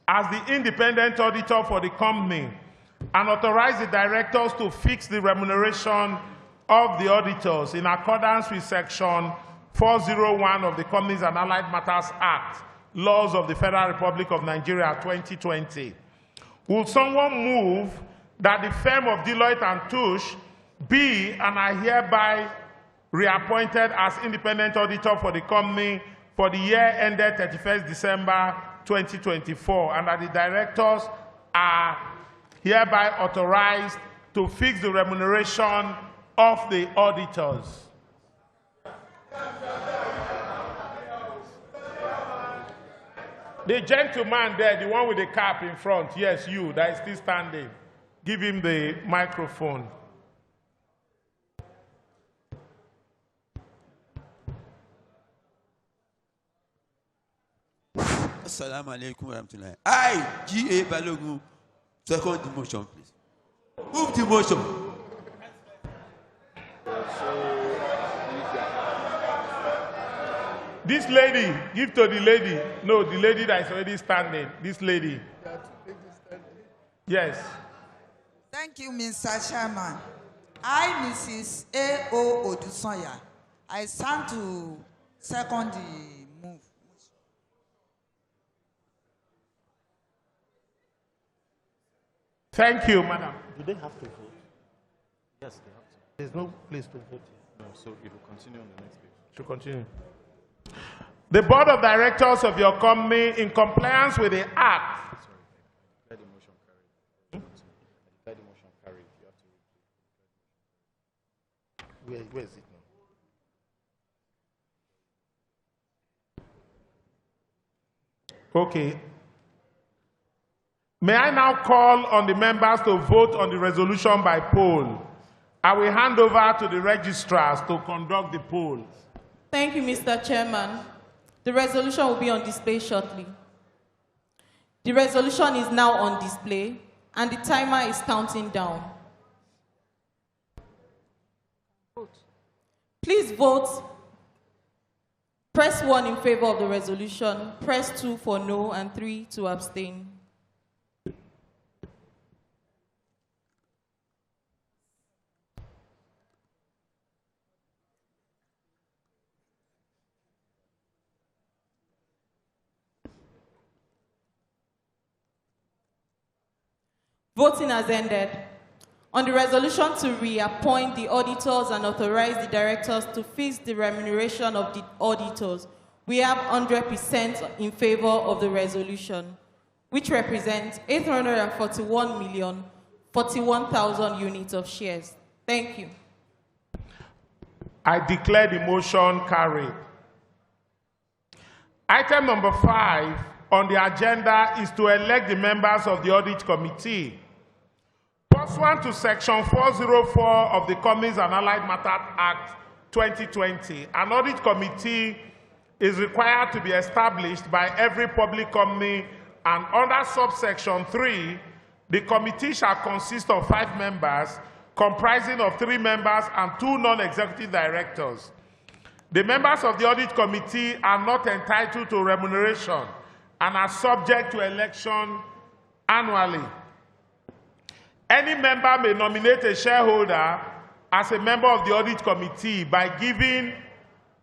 as the independent auditor for the company and authorize the directors to fix the remuneration of the auditors in accordance with Section 401 of the Companies and Allied Matters Act, Laws of the Federal Republic of Nigeria 2020. Will someone move that the firm of Deloitte and Touche be and are hereby reappointed as independent auditor for the company for the year ended 31st December 2024, and that the directors are hereby authorized to fix the remuneration of the auditors? The gentleman there, the one with the cap in front, yes, you, that is still standing. Give him the microphone. Assalamu alaikum warahmatullahi. I, G.A. Balogun, second the motion, please. Move the motion. This lady, give to the lady. No, the lady that is already standing. This lady. Yes. Thank you, Mr. Chairman. I, Mrs. A.O. Odusanya, I stand to second the move. Thank you, madam. Do they have to vote? Yes, they have to. There's no place to vote. No, so it will continue on the next page. Should continue. The board of directors of your company, in compliance with the Act. Sorry, I declare the motion carried. I declare the motion carried. You have to Where is it now? Okay. May I now call on the members to vote on the resolution by poll? I will hand over to the registrars to conduct the poll. Thank you, Mr. Chairman. The resolution will be on display shortly. The resolution is now on display, and the timer is counting down. Please vote. Press 1 in favor of the resolution, press 2 for no, and 3 to abstain. Voting has ended. On the resolution to reappoint the auditors and authorize the directors to fix the remuneration of the auditors, we have 100% in favor of the resolution, which represents 841,041,000 units of shares. Thank you. I declare the motion carried. Item number 5 on the agenda is to elect the members of the Audit Committee. Pursuant to Section 404 of the Companies and Allied Matters Act 2020, an Audit Committee is required to be established by every public company, and under subsection 3, the committee shall consist of 5 members, comprising of 3 members and 2 non-executive directors. The members of the Audit Committee are not entitled to remuneration and are subject to election annually. Any member may nominate a shareholder as a member of the Audit Committee by giving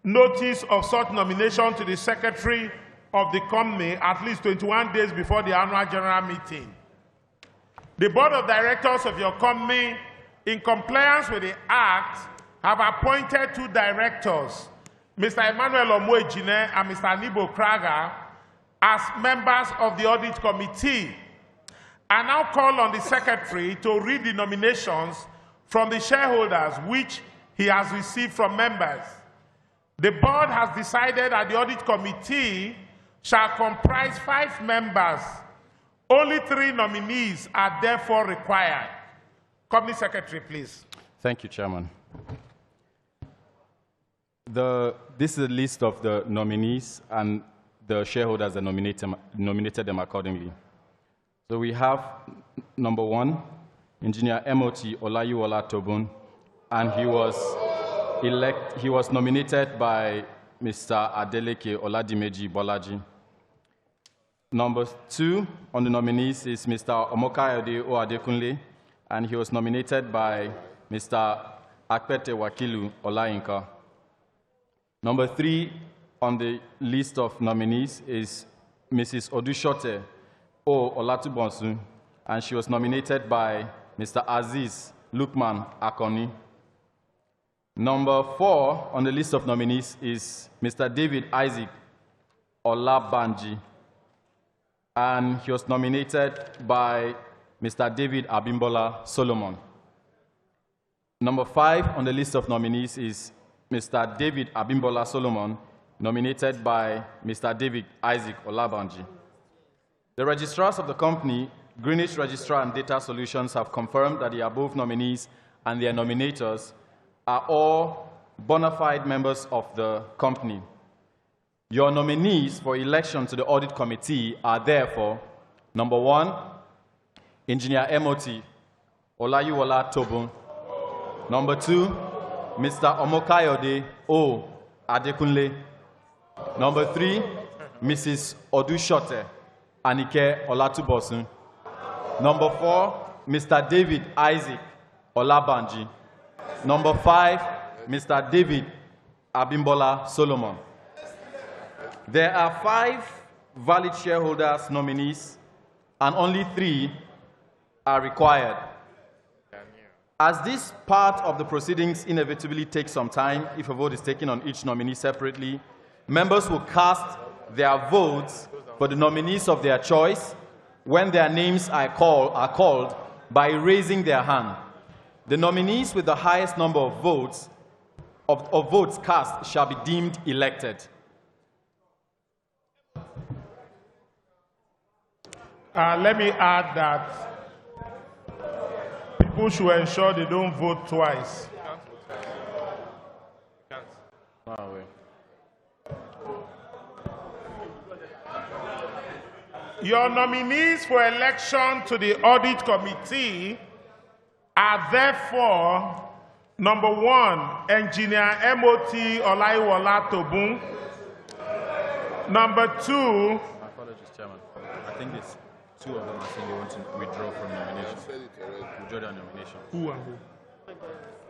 notice of such nomination to the Secretary of the company at least 21 days before the annual general meeting. The Board of Directors of your company, in compliance with the Act, have appointed 2 directors, Mr. Emmanuel Omoejine and Mr. Nibo Kraga, as members of the Audit Committee. I now call on the Secretary to read the nominations from the shareholders which he has received from members. The Board has decided that the Audit Committee shall comprise 5 members. Only 3 nominees are therefore required. Company Secretary, please. Thank you, Chairman. This is a list of the nominees, and the shareholders that nominated them accordingly. So we have number 1, Engineer MOT Olayiwola Tobun, and he was nominated by Mr. Adeleke Oladimeji Bolaji. Number 2 on the nominees is Mr. Omokayode Oadekunle, and he was nominated by Mr. Akpete Wakilu Olayinka. Number 3 on the list of nominees is Mrs. Odushote O Olatubonsu, and she was nominated by Mr. Aziz Lukman Akoni. Number 4 on the list of nominees is Mr. David Isaac Olabanji, and he was nominated by Mr. David Abimbola Solomon. Number 5 on the list of nominees is Mr. David Abimbola Solomon, nominated by Mr. David Isaac Olabanji. The registrars of the company, Greenwich Registrar and Data Solutions, have confirmed that the above nominees and their nominators are all bona fide members of the company. Your nominees for election to the Audit Committee are therefore, number 1, Engineer MOT Olayiwola Tobun. Number 2, Mr. Omokayode O Adekunle. Number 3, Mrs. Odushote Anike Olatubosun. Number 4, Mr. David Isaac Olabanji. Number 5, Mr. David Abimbola Solomon. There are 5 valid shareholders nominees, and only 3 are required. As this part of the proceedings inevitably takes some time, if a vote is taken on each nominee separately, members will cast their votes for the nominees of their choice when their names are called by raising their hand. The nominees with the highest number of votes cast shall be deemed elected. Let me add that people should ensure they don't vote twice. Your nominees for election to the Audit Committee are therefore, number 1, Engineer MOT Olayiwola Tobun. Number 2, apologies, Chairman. I think it's 2 of them are saying they want to withdraw from nomination. Withdraw their nomination. Who are who?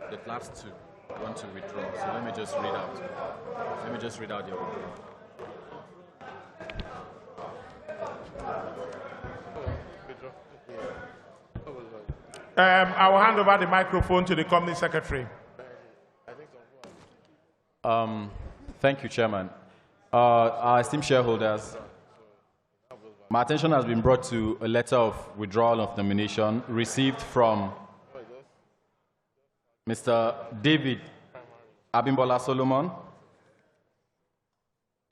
The last 2 want to withdraw. So let me just read out. Let me just read out their withdrawal. I will hand over the microphone to the company secretary. Thank you, Chairman. Our esteemed shareholders, my attention has been brought to a letter of withdrawal of nomination received from Mr. David Abimbola Solomon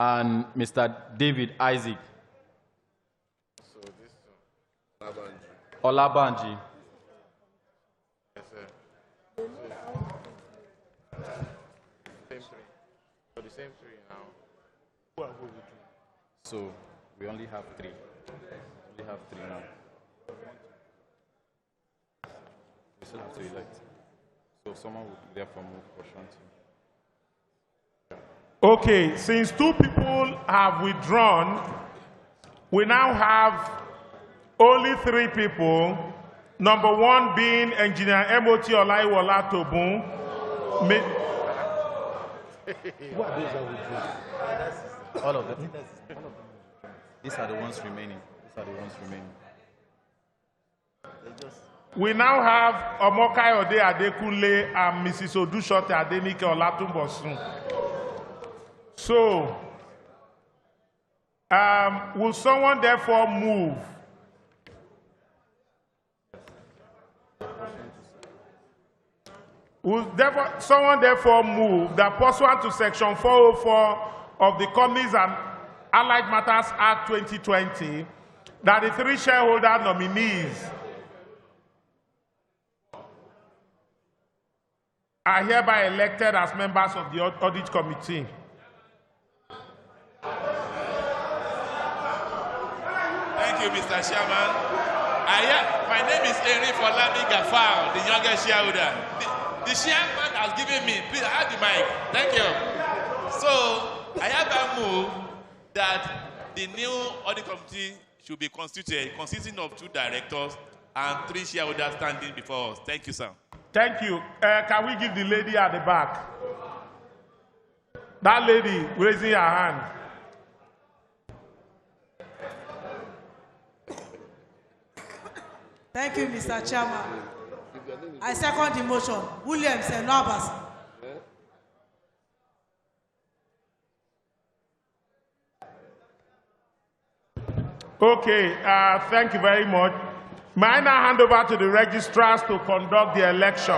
and Mr. David Isaac Olabanji. Same three now. So we only have three. We only have three now. We still have to elect. So someone will therefore move option two. Okay, since 2 people have withdrawn, we now have only 3 people. Number 1 being Engineer M.O.T. Olaiwola Tobun. All of them. These are the ones remaining. We now have Omokai Ode Adekunle and Mrs. Odushote Adenike Olatunbosun. So, will someone therefore move? Someone therefore move that pursuant to Section 404 of the Companies and Allied Matters Act 2020, that the 3 shareholder nominees are hereby elected as members of the Audit Committee. Thank you, Mr. Chairman. My name is Erin Folami Gafar, the youngest shareholder. The chairman has given me, please have the mic. Thank you. So, I hereby move that the new audit committee should be constituted, consisting of 2 directors and 3 shareholders standing before us. Thank you, sir. Thank you. Can we give the lady at the back? That lady raising her hand. Thank you, Mr. Chairman. I second the motion. Williams and Nabas. Okay, thank you very much. May I now hand over to the registrars to conduct the election?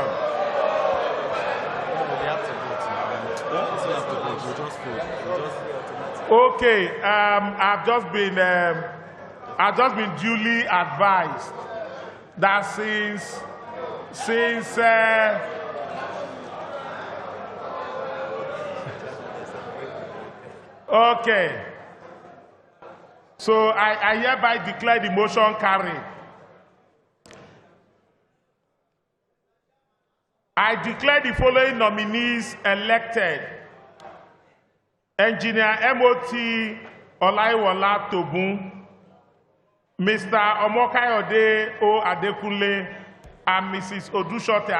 Okay, I've just been duly advised that since okay, so I hereby declare the motion carried. I declare the following nominees elected: Engineer M.O.T. Olaiwola Tobun, Mr. Omokayode O. Adekunle, and Mrs. Odushote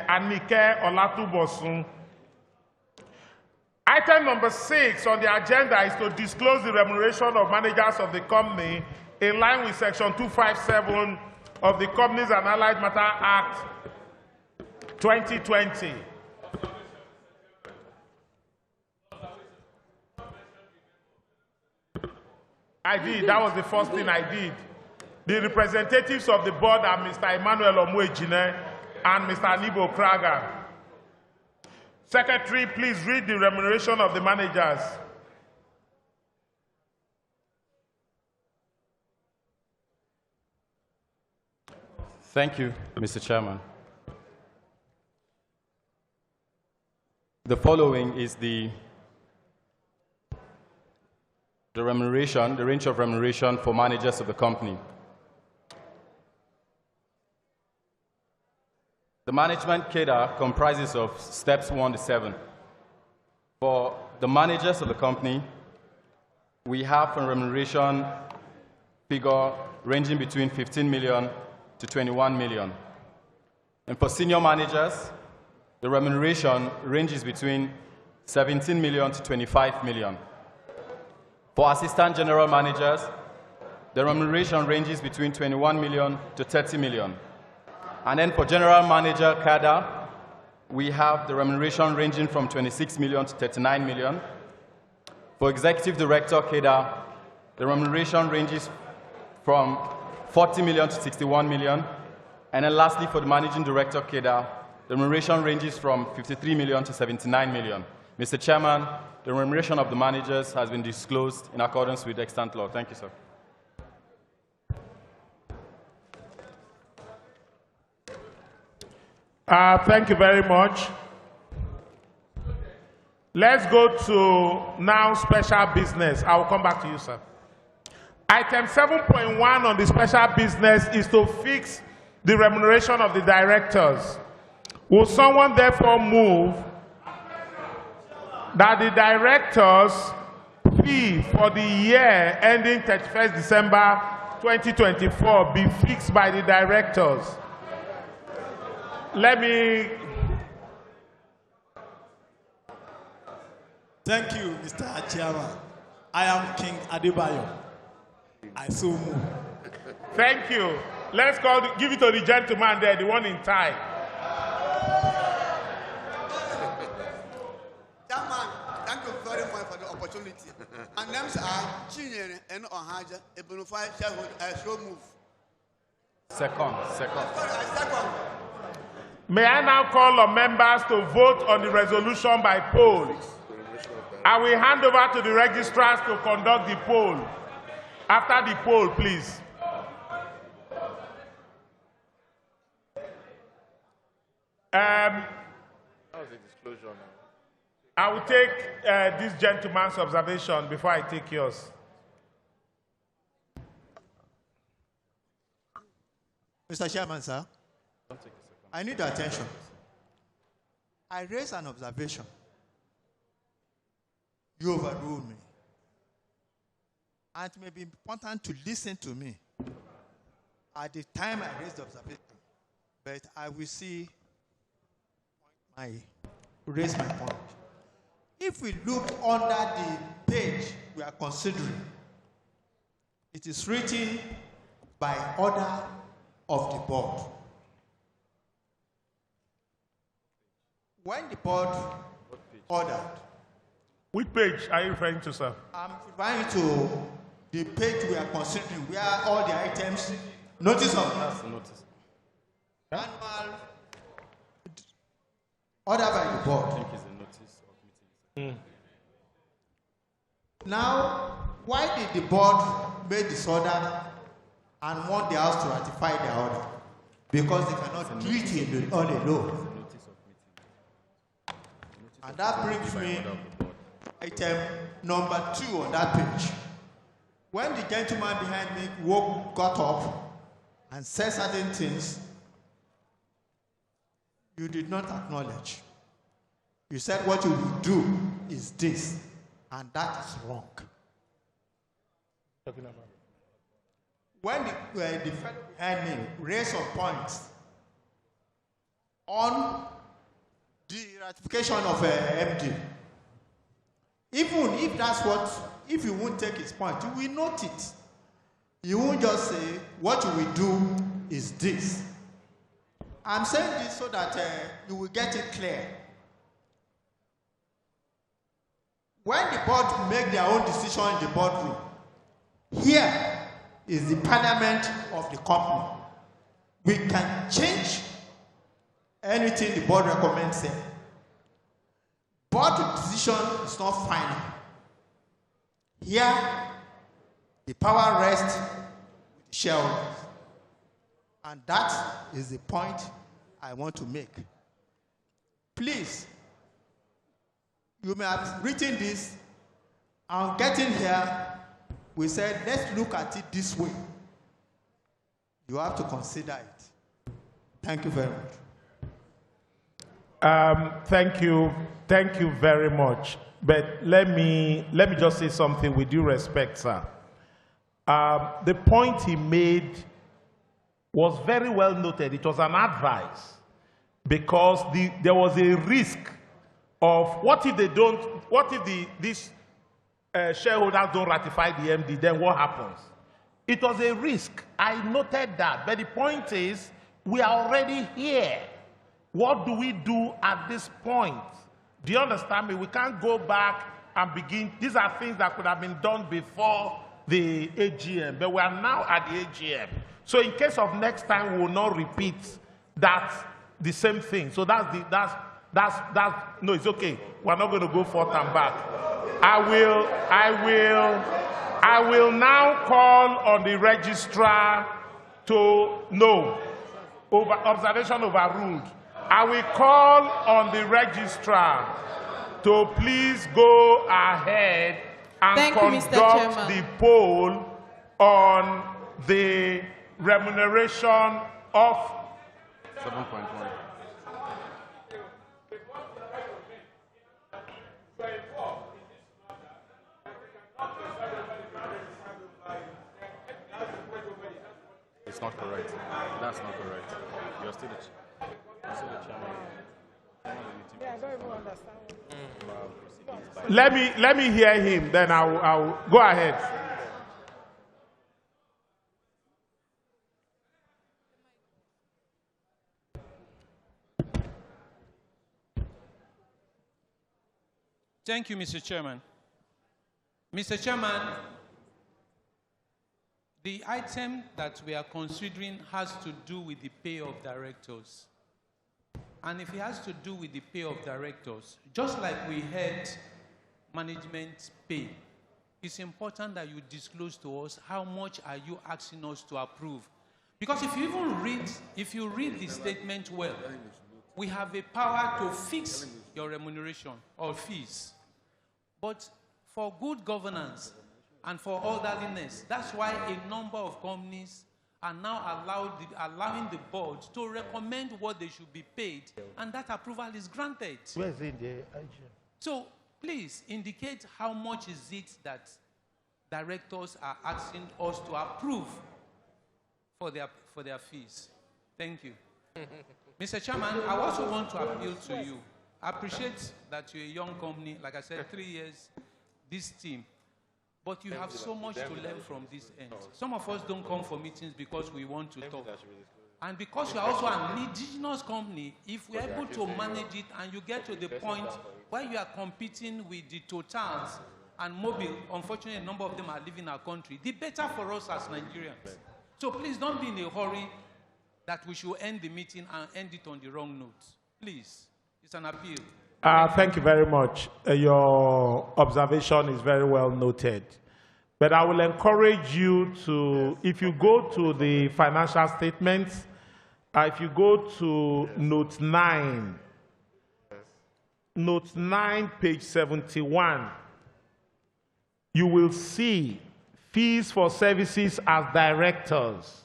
Anike Olatunbosun. Item number 6 on the agenda is to disclose the remuneration of managers of the company in line with Section 257 of the Companies and Allied Matters Act 2020. I did. That was the first thing I did. The representatives of the board are Mr. Emmanuel Omuejine and Mr. Anibo Kraga. Secretary, please read the remuneration of the managers. Thank you, Mr. Chairman. The following is the remuneration, the range of remuneration for managers of the company. The management cadre comprises of steps 1 to 7. For the managers of the company, we have a remuneration figure ranging between 15 million to 21 million. And for senior managers, the remuneration ranges between 17 million to 25 million. For assistant general managers, the remuneration ranges between 21 million to 30 million. And then for general manager cadre, we have the remuneration ranging from 26 million to 39 million. For executive director cadre, the remuneration ranges from 40 million to 61 million. And then lastly, for the managing director cadre, the remuneration ranges from 53 million to 79 million. Mr. Chairman, the remuneration of the managers has been disclosed in accordance with extant law. Thank you, sir. Thank you very much. Let's go to now special business. I will come back to you, sir. Item 7.1 on the special business is to fix the remuneration of the directors. Will someone therefore move that the directors' fee for the year ending 31st December 2024 be fixed by the directors? Let me... Thank you, Mr. Chairman. I am King Adebayo. I so move. Thank you. Let's give it to the gentleman there, the one in tie. Chairman, thank you very much for the opportunity. And names are Chinyere and Ohaja, a bona fide shareholder. I so move. Second. Second. May I now call on members to vote on the resolution by poll? I will hand over to the registrars to conduct the poll. After the poll, please. That was a disclosure now. I will take this gentleman's observation before I take yours. Mr. Chairman, sir, I need your attention. I raise an observation. You overruled me. And it may be important to listen to me at the time I raised the observation. But I will raise my point. If we look under the page we are considering, it is written by order of the board. When the board ordered. Which page are you referring to, sir? I'm referring to the page we are considering, where all the items, notice of notice. Annual order by the board. I think it's a notice of meeting. Now, why did the board make this order and want the House to ratify their order? Because they cannot do it on a law. And that brings me item number 2 on that page. When the gentleman behind me got up and said certain things, you did not acknowledge. You said what you will do is this, and that is wrong. When the fellow behind me raised some points on the ratification of MD, even if that's what, if you won't take his point, you will note it. You won't just say, what you will do is this. I'm saying this so that you will get it clear. When the board make their own decision in the boardroom, here is the parliament of the company. We can change anything the board recommends. Board decision is not final. Here, the power rests with the shareholders. And that is the point I want to make. Please, you may have written this. On getting here, we said, let's look at it this way. You have to consider it. Thank you very much. Thank you very much. But let me just say something with due respect, sir. The point he made was very well noted. It was an advice because there was a risk of what if these shareholders don't ratify the MD, then what happens? It was a risk. I noted that. But the point is, We are already here. What do we do at this point? Do you understand me? We can't go back and begin. These are things that could have been done before the AGM, but we are now at the AGM. So in case of next time, we will not repeat the same thing. So no, it's okay. We're not going to go forth and back. I will now call on the registrar to no. Observation overruled. I will call on the registrar to please go ahead and conduct the poll on the remuneration of 7.1. It's not correct. That's not correct. You're still the chairman. Yeah, I don't even understand. Let me hear him, then I'll go ahead. Thank you, Mr. Chairman. Mr. Chairman, the item that we are considering has to do with the pay of directors. And if it has to do with the pay of directors, just like we had management pay, it's important that you disclose to us how much are you asking us to approve. Because if you read the statement well, we have a power to fix your remuneration or fees. But for good governance and for orderliness, that's why a number of companies are now allowing the board to recommend what they should be paid, and that approval is granted. Where is it, the AGM? So please indicate how much is it that directors are asking us to approve for their fees. Thank you. Mr. Chairman, I also want to appeal to you. I appreciate that you're a young company, like I said, 3 years, this team. But you have so much to learn from this end. Some of us don't come for meetings because we want to talk. And because you are also an indigenous company, if we're able to manage it and you get to the point where you are competing with the Totals and Mobil, unfortunately a number of them are leaving our country, the better for us as Nigerians. So please don't be in a hurry that we should end the meeting and end it on the wrong note. Please, it's an appeal. Thank you very much. Your observation is very well noted. But I will encourage you to, if you go to the financial statements, if you go to note 9, page 71, you will see fees for services as directors.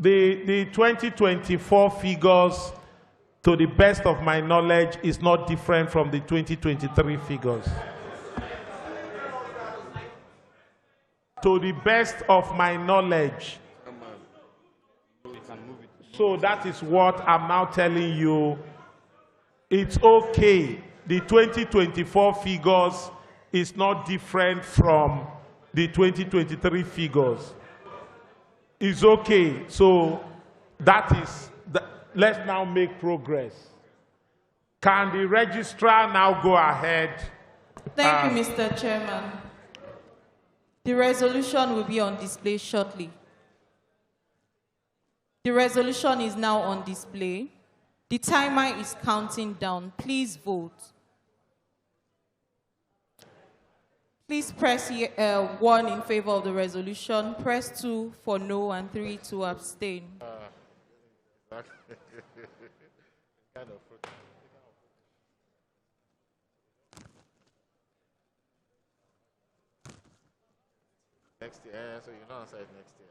The 2024 figures, to the best of my knowledge, is not different from the 2023 figures. To the best of my knowledge. So that is what I'm now telling you. It's okay. The 2024 figures is not different from the 2023 figures. It's okay. So that is, let's now make progress. Can the registrar now go ahead? Thank you, Mr. Chairman. The resolution will be on display shortly. The resolution is now on display. The timer is counting down. Please vote. Please press 1 in favor of the resolution, press 2 for no, and 3 to abstain. Next year, so you know answer it next year.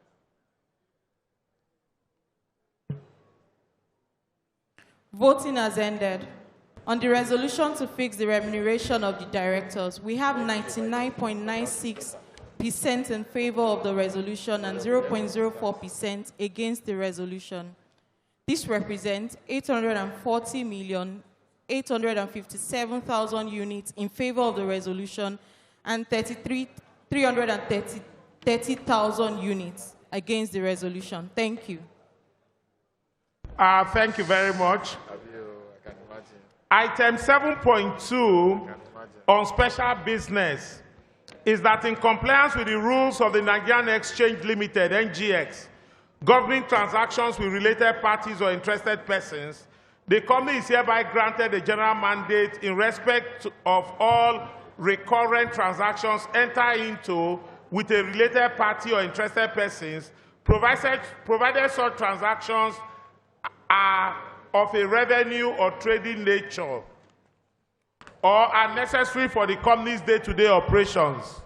Voting has ended. On the resolution to fix the remuneration of the directors, we have 99.96% in favor of the resolution and 0.04% against the resolution. This represents 840,857,000 units in favor of the resolution and 33 330,000 units against the resolution. Thank you. Thank you very much. Item 7.2 on special business is that in compliance with the rules of the Nigerian Exchange Limited, NGX, governing transactions with related parties or interested persons, the company is hereby granted a general mandate in respect of all recurrent transactions entered into with a related party or interested persons, provided such transactions are of a revenue or trading nature or are necessary for the company's day-to-day operations.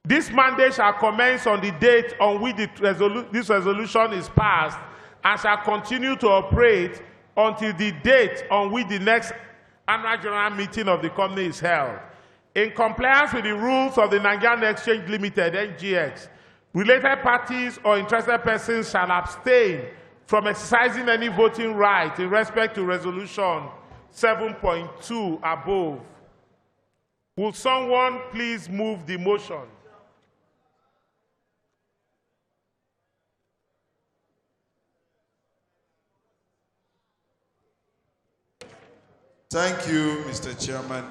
This mandate shall commence on the date on which this resolution is passed and shall continue to operate until the date on which the next annual general meeting of the company is held. In compliance with the rules of the Nigerian Exchange Limited, NGX, related parties or interested persons shall abstain from exercising any voting right in respect to resolution 7.2 above. Will someone please move the motion? Thank you, Mr. Chairman.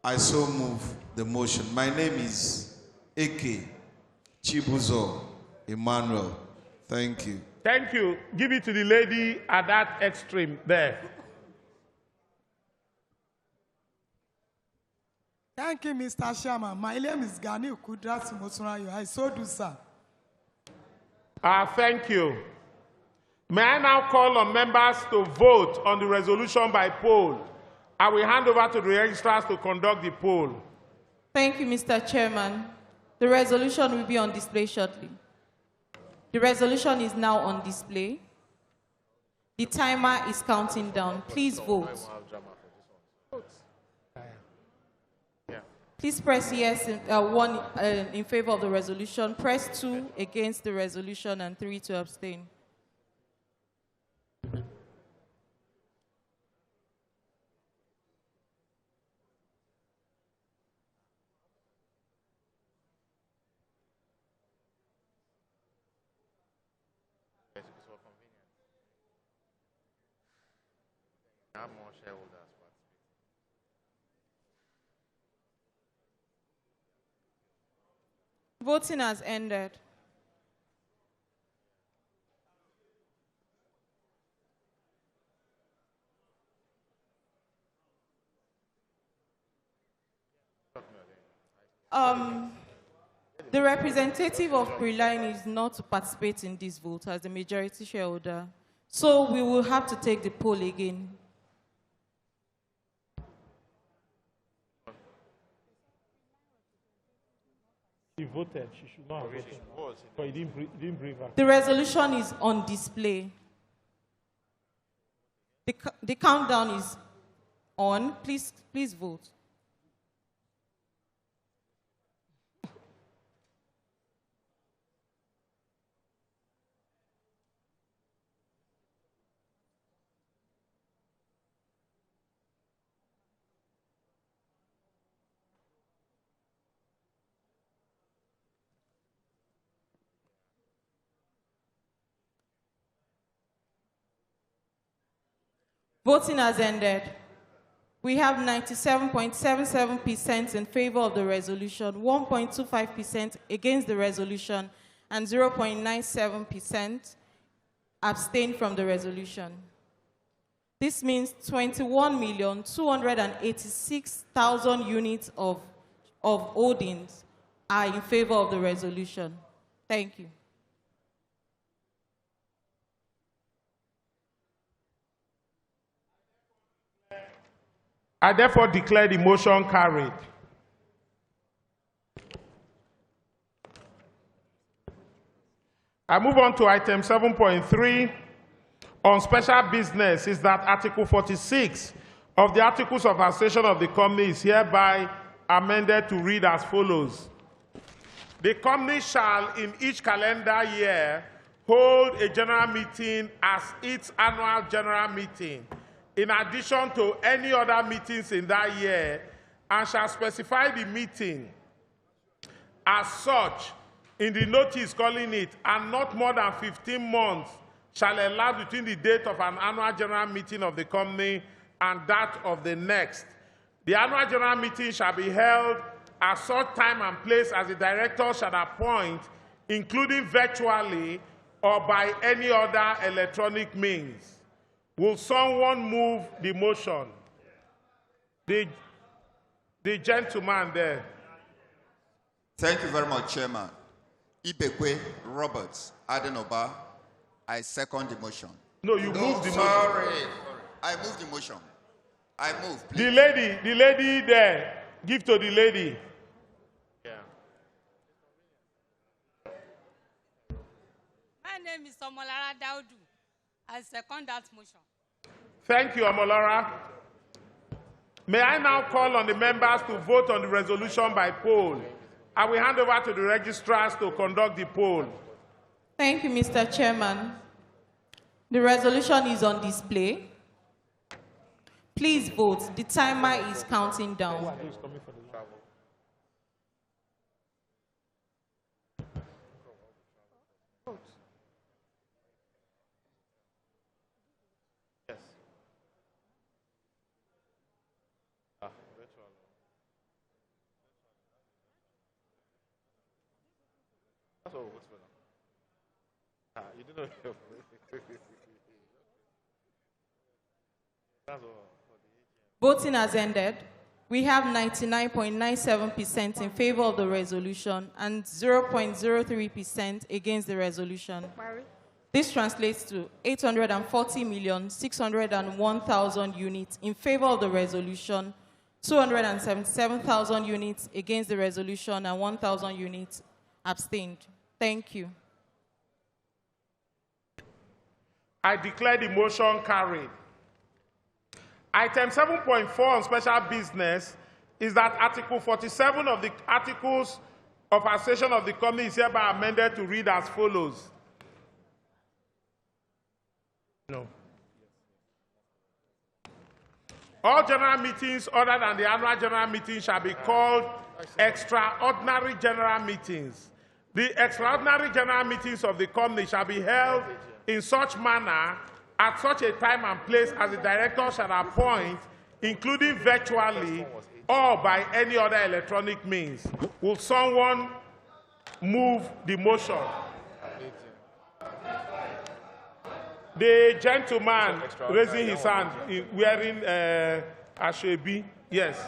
I so move the motion. My name is Eke Chibuzo Emmanuel. Thank you. Thank you. Give it to the lady at that extreme there. Thank you, Mr. Chairman. My name is Gani Kudrat Motunrayo. I so do, sir. Thank you. May I now call on members to vote on the resolution by poll? I will hand over to the registrars to conduct the poll. Thank you, Mr. Chairman. The resolution will be on display shortly. The resolution is now on display. The timer is counting down. Please vote. Please press yes, 1 in favor of the resolution, press 2 against the resolution, and 3 to abstain. Voting has ended. The representative of Preline is not to participate in this vote as the majority shareholder. So we will have to take the poll again. She voted. She should not have voted. But he didn't bring her. The resolution is on display. The countdown is on. Please vote. Voting has ended. We have 97.77% in favor of the resolution, 1.25% against the resolution, and 0.97% abstain from the resolution. This means 21,286,000 units of holdings are in favor of the resolution. Thank you. I therefore declare the motion carried. I move on to item 7.3 on special business is that Article 46 of the Articles of Association of the company is hereby amended to read as follows. The company shall in each calendar year hold a general meeting as its annual general meeting in addition to any other meetings in that year, and shall specify the meeting as such in the notice calling it, and not more than 15 months shall elapse between the date of an annual general meeting of the company and that of the next. The annual general meeting shall be held at such time and place as the director shall appoint, including virtually or by any other electronic means. Will someone move the motion? The gentleman there. Thank you very much, Chairman. Ibekwe Roberts Adenoba, I second the motion. No, you moved the motion. Sorry. I moved the motion. I move, please. The lady there. Give to the lady. My name is Omolara Daudu. I second that motion. Thank you, Omolara. May I now call on the members to vote on the resolution by poll? I will hand over to the registrars to conduct the poll. Thank you, Mr. Chairman. The resolution is on display. Please vote. The timer is counting down. Yes. That's all. What's going on? You didn't know. That's all. Voting has ended. We have 99.97% in favor of the resolution and 0.03% against the resolution. This translates to 840,601,000 units in favor of the resolution, 277,000 units against the resolution, and 1,000 units abstained. Thank you. I declare the motion carried. Item 7.4 on special business is that Article 47 of the Articles of Association of the Company is hereby amended to read as follows. No. All general meetings other than the annual general meeting shall be called extraordinary general meetings. The extraordinary general meetings of the company shall be held in such manner at such a time and place as the director shall appoint, including virtually or by any other electronic means. Will someone move the motion? The gentleman raising his hand, wearing Ashebi, yes.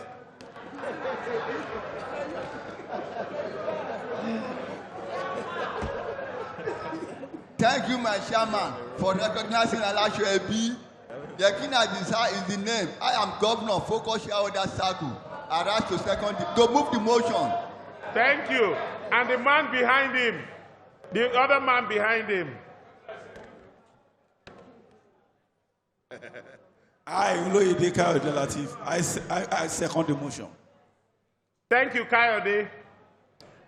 Thank you, my chairman, for recognizing Alashebi. The king has decided is the name. I am governor of Focus Shareholder Circle. I rise to second to move the motion. Thank you. And the man behind him, the other man behind him. I second the motion. Thank you, Kayode.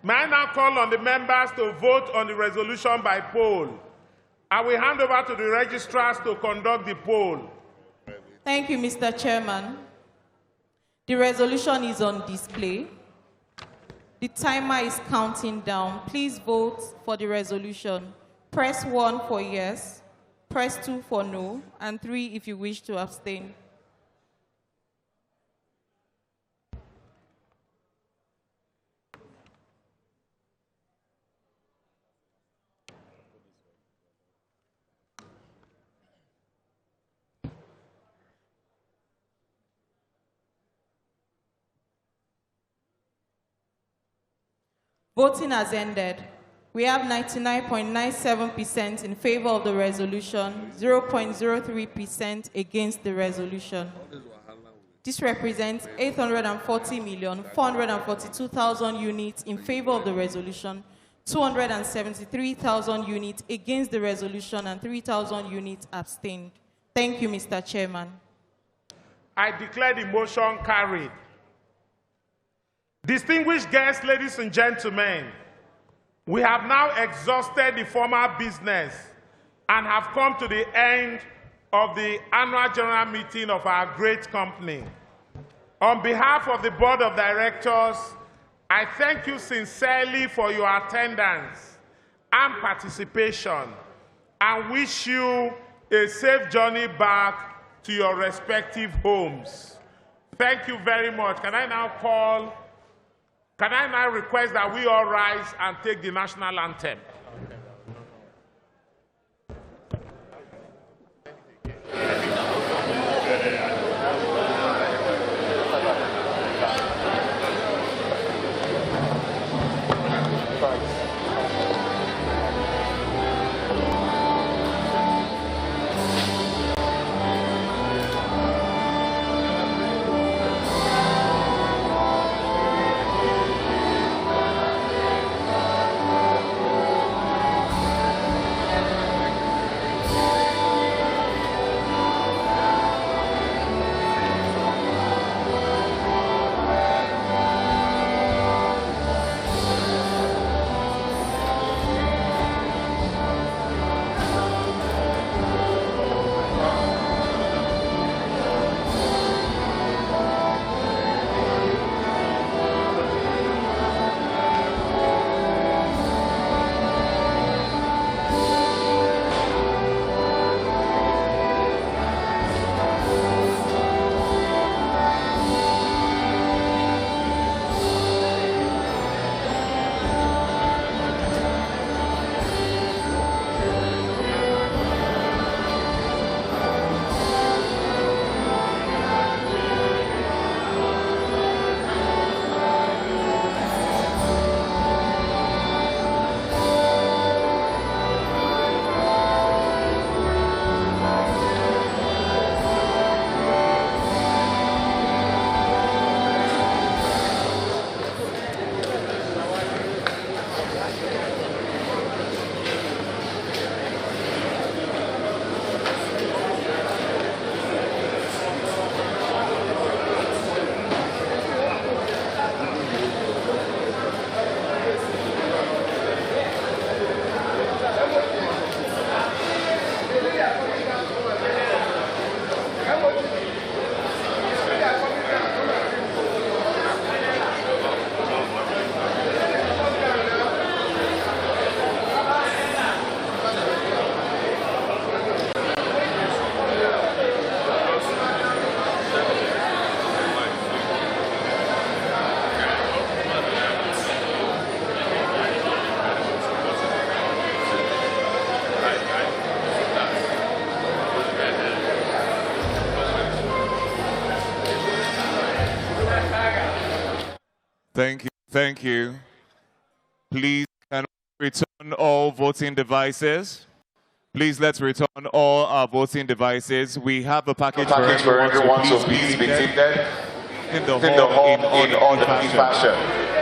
May I now call on the members to vote on the resolution by poll? I will hand over to the registrars to conduct the poll. Thank you, Mr. Chairman. The resolution is on display. The timer is counting down. Please vote for the resolution. Press 1 for yes, press 2 for no, and 3 if you wish to abstain. Voting has ended. We have 99.97% in favor of the resolution, 0.03% against the resolution. This represents 840,442,000 units in favor of the resolution, 273,000 units against the resolution, and 3,000 units abstained. Thank you, Mr. Chairman. I declare the motion carried. Distinguished guests, ladies and gentlemen, we have now exhausted the formal business and have come to the end of the annual general meeting of our great company. On behalf of the board of directors I thank you sincerely for your attendance and participation and wish you a safe journey back to your respective homes. Thank you very much. Can I now request that we all rise and take the national anthem? Thank you. Please, can we return all voting devices? Please, let's return all our voting devices. We have a package for everyone, so please be seated in the hall in orderly fashion.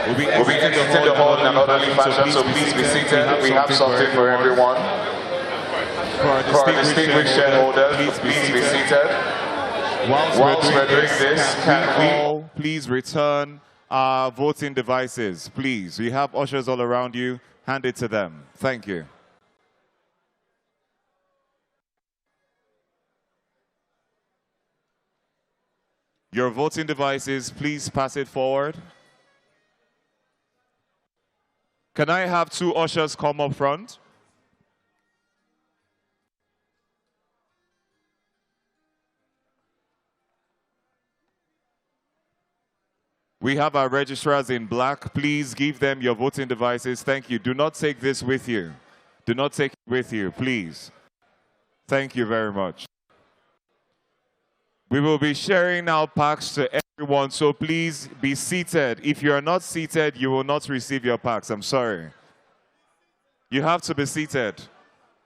We'll be exiting the hall in an orderly fashion, so please be seated. We have something for everyone. For our distinguished shareholders, please be seated. Whilst we're doing this, can we all please return our voting devices, please? We have ushers all around you. Hand it to them. Thank you. Your voting devices, please pass it forward. Can I have two ushers come up front? We have our registrars in black. Please give them your voting devices. Thank you. Do not take this with you. Do not take it with you, please. Thank you very much. We will be sharing our packs to everyone, so please be seated. If you are not seated, you will not receive your packs. I'm sorry. You have to be seated.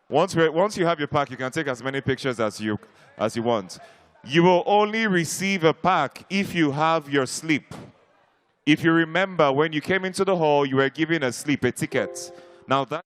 Once you have your pack, you can take as many pictures as you want. You will only receive a pack if you have your slip. If you remember, when you came into the hall, you were given a slip, a ticket. Now that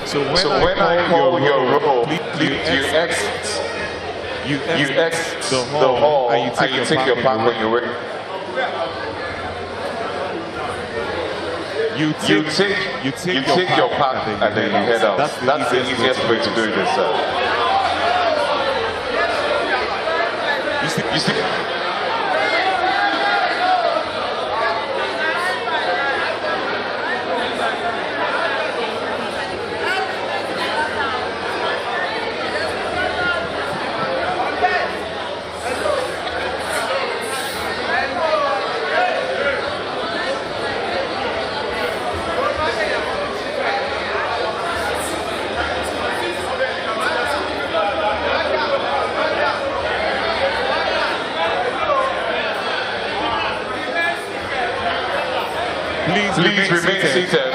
So when I call your roll, please you exit the hall and you take your back when you're ready. You take your pack and then you head out. That's the easiest way to do this, sir. You see? Please remain seated.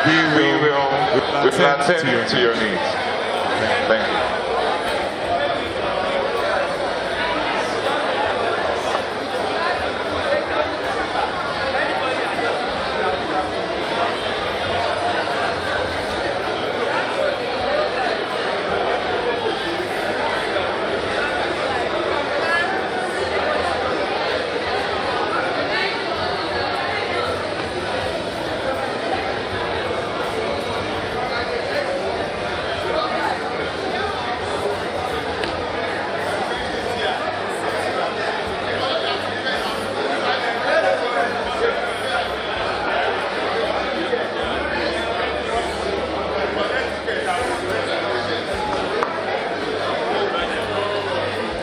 We will attend to your needs. Thank you.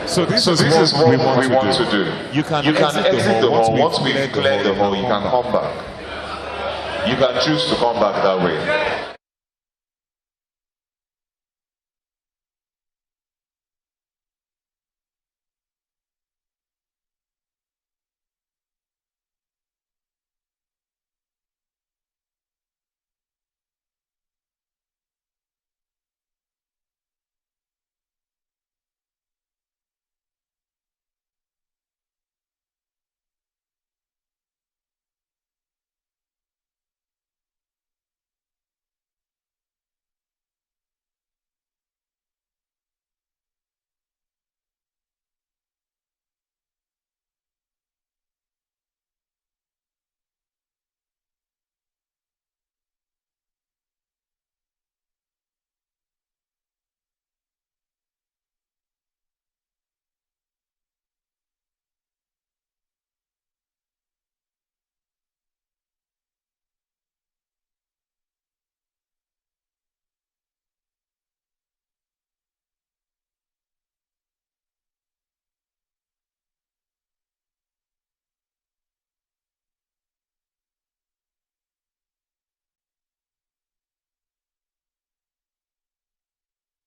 So this is what we want to do. You can exit the hall. Once we've cleared the hall, you can come back. You can choose to come back that way.